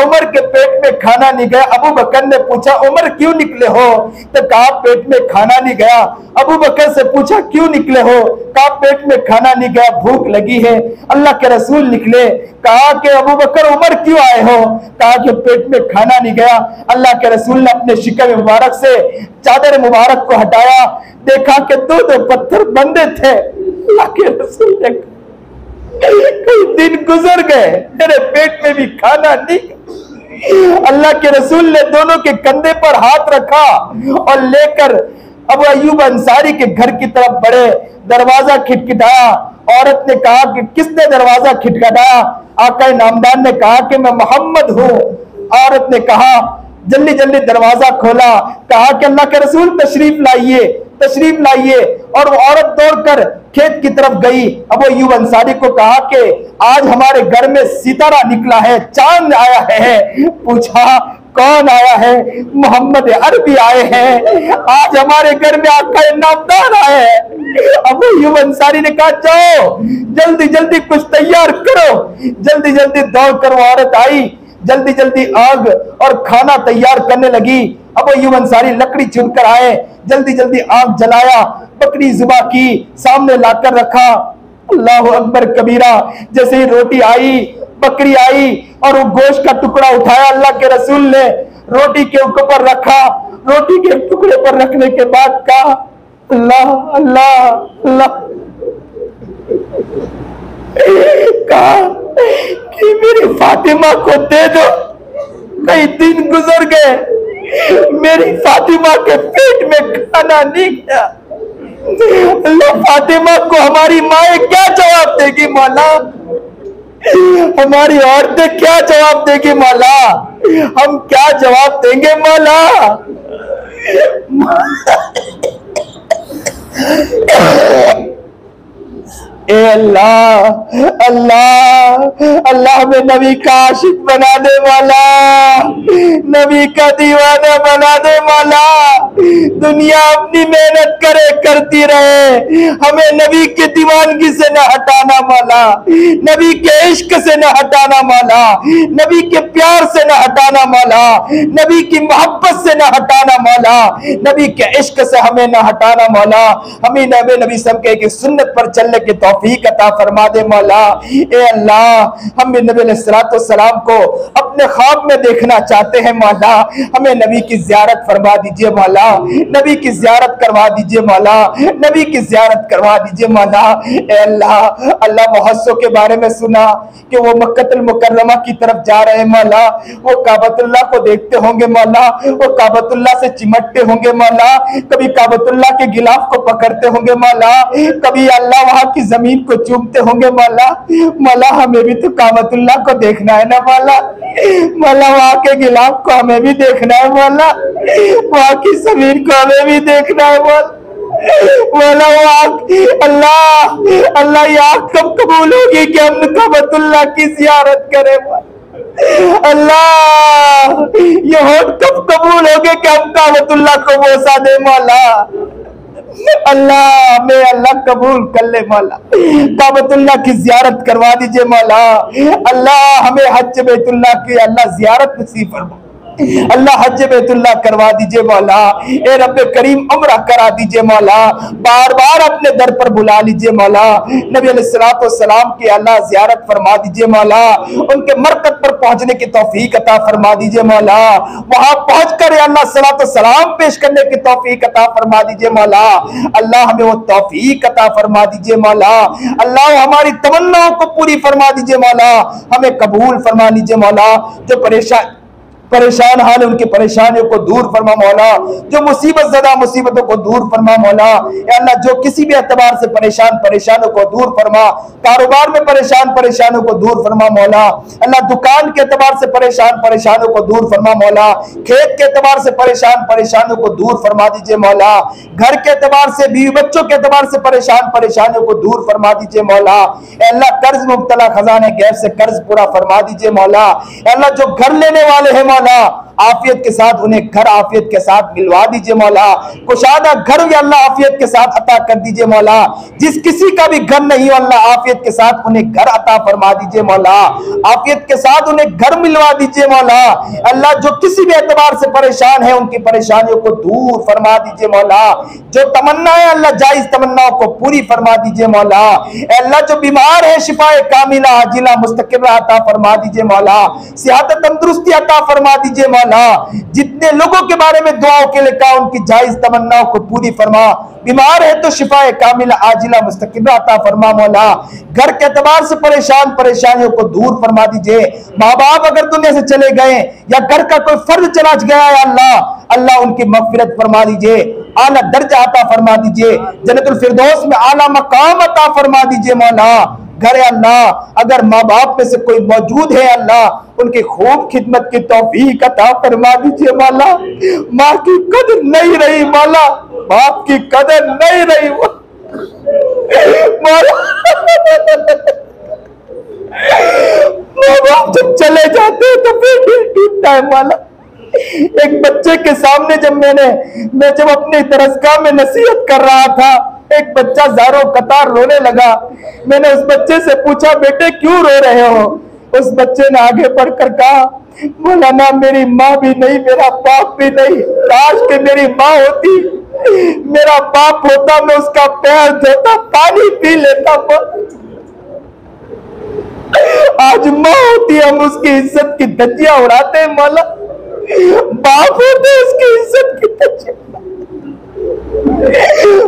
उमर के पेट में खाना नहीं गया। अबू बकर ने पूछा उमर क्यों निकले हो, तो कहा पेट में खाना नहीं गया। अबू बकर से पूछा क्यों निकले हो, कहा पेट में खाना नहीं गया, भूख लगी है। अल्लाह के रसूल निकले, कहा कि अबू बकर उमर क्यों आए हो, कहा कि पेट में खाना नहीं गया। अल्लाह के रसूल ने अपने शिकन मुबारक से चादर मुबारक को हटाया, देखा कि दो पत्थर बंधे थे। अल्लाह के रसूल ने कई दिन गुजर गए, मेरे पेट में भी खाना नहीं। अल्लाह के रसूल ने दोनों के कंधे पर हाथ रखा और लेकर अबू अय्यूब अंसारी के घर की तरफ बढ़े। दरवाजा खटखटाया, औरत ने कहा कि किसने दरवाजा खटखटाया, आका नामदान ने कहा कि मैं मोहम्मद हूँ। औरत ने कहा जल्दी जल्दी दरवाजा खोला, कहा कि अल्लाह के रसूल तशरीफ लाइए, तशरीफ लाइए। और वो औरत दौड़कर खेत की तरफ गई। अबू अय्यूब अंसारी को कहा कि आज हमारे घर में सितारा निकला है, चांद आया है। पूछा कौन आया है, मोहम्मद अरबी आए हैं, आज हमारे घर में आका नामदान आए हैं। अबू अय्यूब अंसारी ने कहा जाओ जल्दी जल्दी कुछ तैयार करो। जल्दी जल्दी दौड़कर वो औरत आई, जल्दी जल्दी आग और खाना तैयार करने लगी। अबू अय्यूब अंसारी लकड़ी चुनकर आए, जल्दी जल्दी आग जलाया, बकरी जुबा की, सामने लाकर रखा। अल्लाह अकबर कबीरा। जैसे ही रोटी आई, बकरी आई और वो गोश्त का टुकड़ा उठाया, अल्लाह के रसूल ने रोटी के ऊपर रखा। रोटी के टुकड़े पर रखने के बाद कहा अल्लाह अल्लाह अल्लाह, कहा कि मेरी फातिमा को दे दो। कई दिन गुजर गए, मेरी फातिमा के पेट में खाना नहीं गया। अल्लाह फातिमा को हमारी माए क्या जवाब देगी मौला, हमारी औरतें क्या जवाब देगी मौला, हम क्या जवाब देंगे मौला। ए अल्लाह, अल्लाह अल्लाह में नबी का आशिक बना दे मौला, नबी का दीवाना बना दे मौला। दुनिया अपनी मेहनत करे करती रहे, हमें नबी के दीवानगी से न हटाना मौला, नबी के इश्क से न हटाना मौला, नबी के प्यार से न हटाना मौला, नबी की मोहब्बत से न हटाना मौला, नबी के इश्क से हमें न हटाना मौला। हमें नबी सब के सुन्नत पर चलने की तौफीक अता फरमा दे मौला। ए अल्लाह, हम नबी अलैहिस्सलाम को अपने ख्वाब में देखना चाहते हैं मौला, हमें नबी की ज़ियारत फरमा दीजिए मौला, नबी की ज़ियारत करवा दीजिए मौला, नबी की ज़ियारत करवा दीजिए मौला। ए अल्लाह, अल्लाह मुहस्सो के बारे में सुना कि वो मक्कतुल मुकर्रमा की तरफ जा रहे हैं मौला, वो काबतुल्लाह को देखते होंगे मौला, वो काबतुल्लाह से चिमटते होंगे मौला, कभी काबतुल्लाह के गिलाफ को पकड़ते होंगे मौला, कभी अल्लाह वहां की जमीन को चूमते होंगे मौला। मौला, हमें भी तो काबतुल्लाह को देखना है ना मौला, मौला वहां के गिलाफ को हमें भी देखना है मौला, वहां की जमीन को हमें भी देखना है मौला। अल्लाह अल्लाह, ये आँख कब कबूल होगी कि हम काबतुल्लाह की ज़ियारत करें अल्लाह, ये होठ कब कबूल होगे कि हम काबतुल्लाह को बोसा दे मौला। अल्लाह, मैं अल्लाह कबूल कर ले मौला, काबतुल्लाह की ज़ियारत करवा दीजिए मौला। अल्लाह, हमें हज बैतुल्लाह की अल्लाह ज़ियारत नसीब फरमा, अल्लाह हज बैतुल्लाह करवा दीजिए मौला। ए रब्बे करीम उम्रा करा दीजिए मौला, बार बार अपने दर पर बुला लीजिए मौला। नबी अलैहिस्सलाम की अल्लाह ज़ियारत फरमा दीजिए मौला, उनके मरकत पर पहुंचने की तौफीक अता फरमा दीजिए मौला, वहां पहुंचकर अल्लाह सलातो सलाम पेश करने की तौफीक अता फरमा दीजिए मौला। अल्लाह, हमें वो तौफीक अता फरमा दीजिए मौला। अल्लाह, हमारी तमन्नाओं को पूरी फरमा दीजिए मौला, हमें कबूल फरमा लीजिए मौला। जो परेशान हाल उनकी परेशानियों को दूर फरमा मौला, जो मुसीबत ज़दा मुसीबतों को दूर फरमा मौला। अल्लाह, जो किसी भी एतबार से परेशानों को दूर फरमा, कारोबार में परेशानों को दूर फरमा मौला। अल्लाह, दुकान के एतबार से परेशानों को दूर फरमा मौला, खेत के एतबार से परेशानों को दूर फरमा दीजिए मौला, घर के एतबार से बीवी बच्चों के एतबार से परेशानियों को दूर फरमा दीजिए मौला। अल्लाह, कर्ज मुब्तला खजाने गैब से कर्ज पूरा फरमा दीजिए मौला। अल्लाह, जो घर लेने वाले हैं मौला, आफियत के साथ उन्हें घर आफियत के साथ मिलवा दीजिए मौला। कुशादा घर भी अल्लाह आफियत के साथ अता कर दीजिए मौला। जिस किसी का भी घर नहीं हो अल्लाह आफियत के साथ उन्हें घर अता फरमा दीजिए मौला, आफियत के साथ उन्हें घर मिलवा दीजिए मौला। अल्लाह, जो किसी भी एतबार से परेशान है उनकी परेशानियों को दूर फरमा दीजिए मौला। जो तमन्नाएं अल्लाह जायज तमन्नाओं को पूरी फरमा दीजिए मौला। अल्लाह, जो बीमार है शिफाए कामिला आजिला मुस्तकिरा अता फरमा दीजिए मौला, सेहत तंदुरुस्ती अता फरमा दीजिए मौला। जितने लोगों के बारे में दुआओं के लिए कहा उनकी जायज तमन्नाओं को पूरी फरमा। बीमार है तो शिफाए कामिला आजिला मुस्तकिरा अता फरमा मौला। घर के एतबार से परेशानियों को दूर फरमा दीजिए। माँ बाप अगर दुनिया से चले गए या घर का कोई फर्ज चला गया है अल्लाह उनकी मगफिरत फरमा दीजिए, आला दर्जा अता फरमा दीजिए, जन्नतुल फिरदौस में आला मकाम अता फरमा दीजिए मौला। घर अल्लाह, अगर माँ बाप में से कोई मौजूद है अल्लाह उनकी खूब खिदमत की तौफीक अता फरमा दीजिए मौला। माँ की कदर नहीं रही मौला, बाप की कदर नहीं रही मौला। माँ बाप जब चले जाते हैं तो फिर दिल टूटता है मौला। एक बच्चे के सामने मैं जब अपनी दरसगाह में नसीहत कर रहा था, एक बच्चा ज़ारो कतार रोने लगा। मैंने उस बच्चे से पूछा, बेटे क्यों रो रहे हो? उस बच्चे ने आगे बढ़कर कहा, मौलाना मेरी माँ भी नहीं, मेरा बाप भी नहीं, काश के मेरी माँ होती, मेरा बाप होता, मैं उसका पैर धोता, पानी पी लेता। आज माँ होती, हम उसकी इज्जत की धज्जियां उड़ाते हैं मौला। बाप होते उसकी इज्जत की धज्जियां,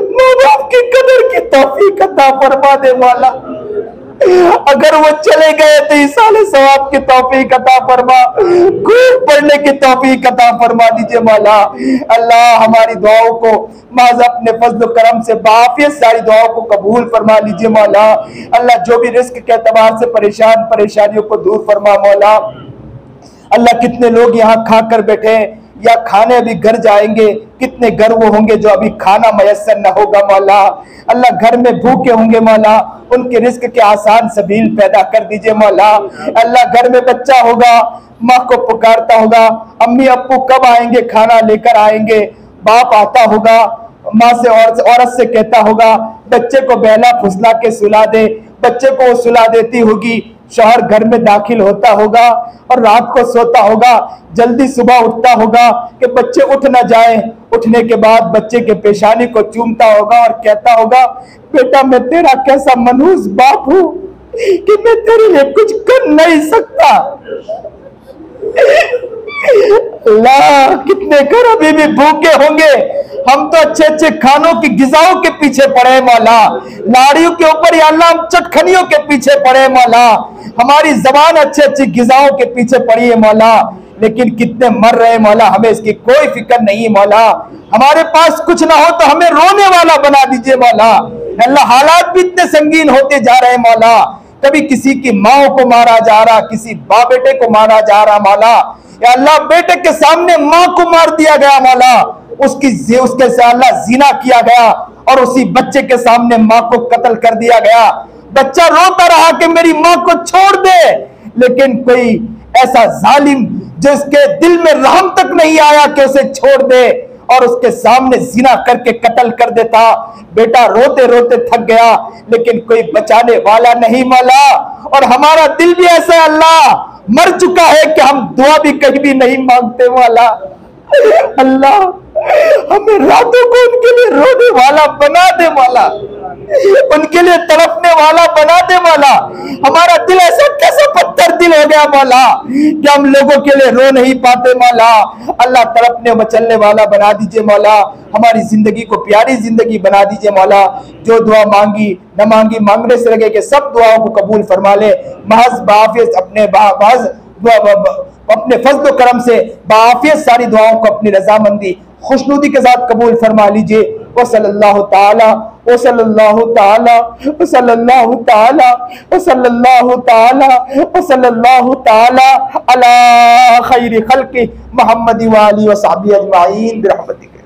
माँ बाप की कदर की तौफीक अता फरमा दे मौला। अगर वो चले गए तो इसाले सवाब की तौफीक अता फरमा, खूब पढ़ने की तौफीक अता फरमा दीजिए मौला। अल्लाह, हमारी दुआओं को माज़ अपने फज़्ल करम से बाफियत सारी दुआओं को कबूल फरमा लीजिए मौला। अल्लाह, जो भी रिस्क के एतबार से परेशानियों को दूर फरमा मौला। अल्लाह, कितने लोग यहाँ खा कर बैठे या खाने अभी घर जाएंगे, कितने कितने घर वो होंगे जो अभी खाना मयसर न होगा मौला। अल्लाह घर में भूखे होंगे मौला, उनके रिस्क के आसान सबील पैदा कर दीजिए मौला। अल्लाह घर में बच्चा होगा, माँ को पुकारता होगा, अम्मी अप्पू कब आएंगे, खाना लेकर आएंगे। बाप आता होगा, माँ से औरत से कहता होगा बच्चे को बहला फुसला के सुला दे, बच्चे को वो सुला देती होगी। शौहर घर में दाखिल होता होगा और रात को सोता होगा, जल्दी सुबह उठता होगा कि बच्चे उठ ना जाए। उठने के बाद बच्चे के पेशानी को चूमता होगा और कहता होगा बेटा मैं तेरा कैसा मनहूस बाप हूं कि मैं तेरे लिए कुछ कर नहीं सकता। अल्लाह कितने घर अभी भी भूखे होंगे। हम तो अच्छे अच्छे खानों की गिजाओं के पीछे पड़े मौला, लाड़ियों के ऊपर या अल्लाह हम चटखनियों के पीछे पड़े मौला। हमारी जबान अच्छी अच्छी गिजाओं के पीछे पड़ी है मौला, लेकिन कितने मर रहे मौला, हमें इसकी कोई फिक्र नहीं मौला। हमारे पास कुछ ना हो तो हमें रोने वाला बना दीजिए मौला। अल्लाह हालात भी इतने संगीन होते जा रहे मौला, कभी किसी की माँ को मारा जा रहा, किसी बाप बेटे को मारा जा रहा मौला। या अल्लाह बेटे के सामने माँ को मार दिया गया मौला, उसके से अल्लाह जिना किया गया और उसी बच्चे के सामने माँ को कत्ल कर दिया गया। बच्चा रोता रहा कि मेरी माँ को छोड़ दे, लेकिन कोई ऐसा जालिम जिसके दिल में रहम तक नहीं आया कि उसे छोड़ दे और उसके सामने जिना करके कत्ल कर देता। बेटा रोते रोते थक गया, लेकिन कोई बचाने वाला नहीं मौला। और हमारा दिल भी ऐसा अल्लाह मर चुका है कि हम दुआ भी कहीं भी नहीं मांगते मौला। अल्लाह हमें रातों को उनके लिए रोने वाला बना दे मौला, उनके लिए तड़पने वाला बना दे मौला। हमारा दिल ऐसा कैसा पत्थर दिल हो गया मौला कि हम लोगों के लिए रो नहीं पाते मौला। अल्लाह तड़पने मचलने वाला बना दीजिए मौला, हमारी जिंदगी को प्यारी जिंदगी बना दीजिए मौला। जो दुआ मांगी न मांगी मांगने से लगे कि सब दुआओं को कबूल फरमा ले। महज बाफिज अपने फजल करम से बाफियत सारी दुआओं को अपनी रजामंदी खुशनुदी के साथ कबूल फरमा लीजिए। वसल्लल्लाहु ताला वसल्लल्लाहु ताला वसल्लल्लाहु ताला वसल्लल्लाहु ताला वसल्लल्लाहु ताला अला खैरि खल्क़ि मुहम्मद व आलिहि व सहबिहि अजमाइन बिरहमतिक।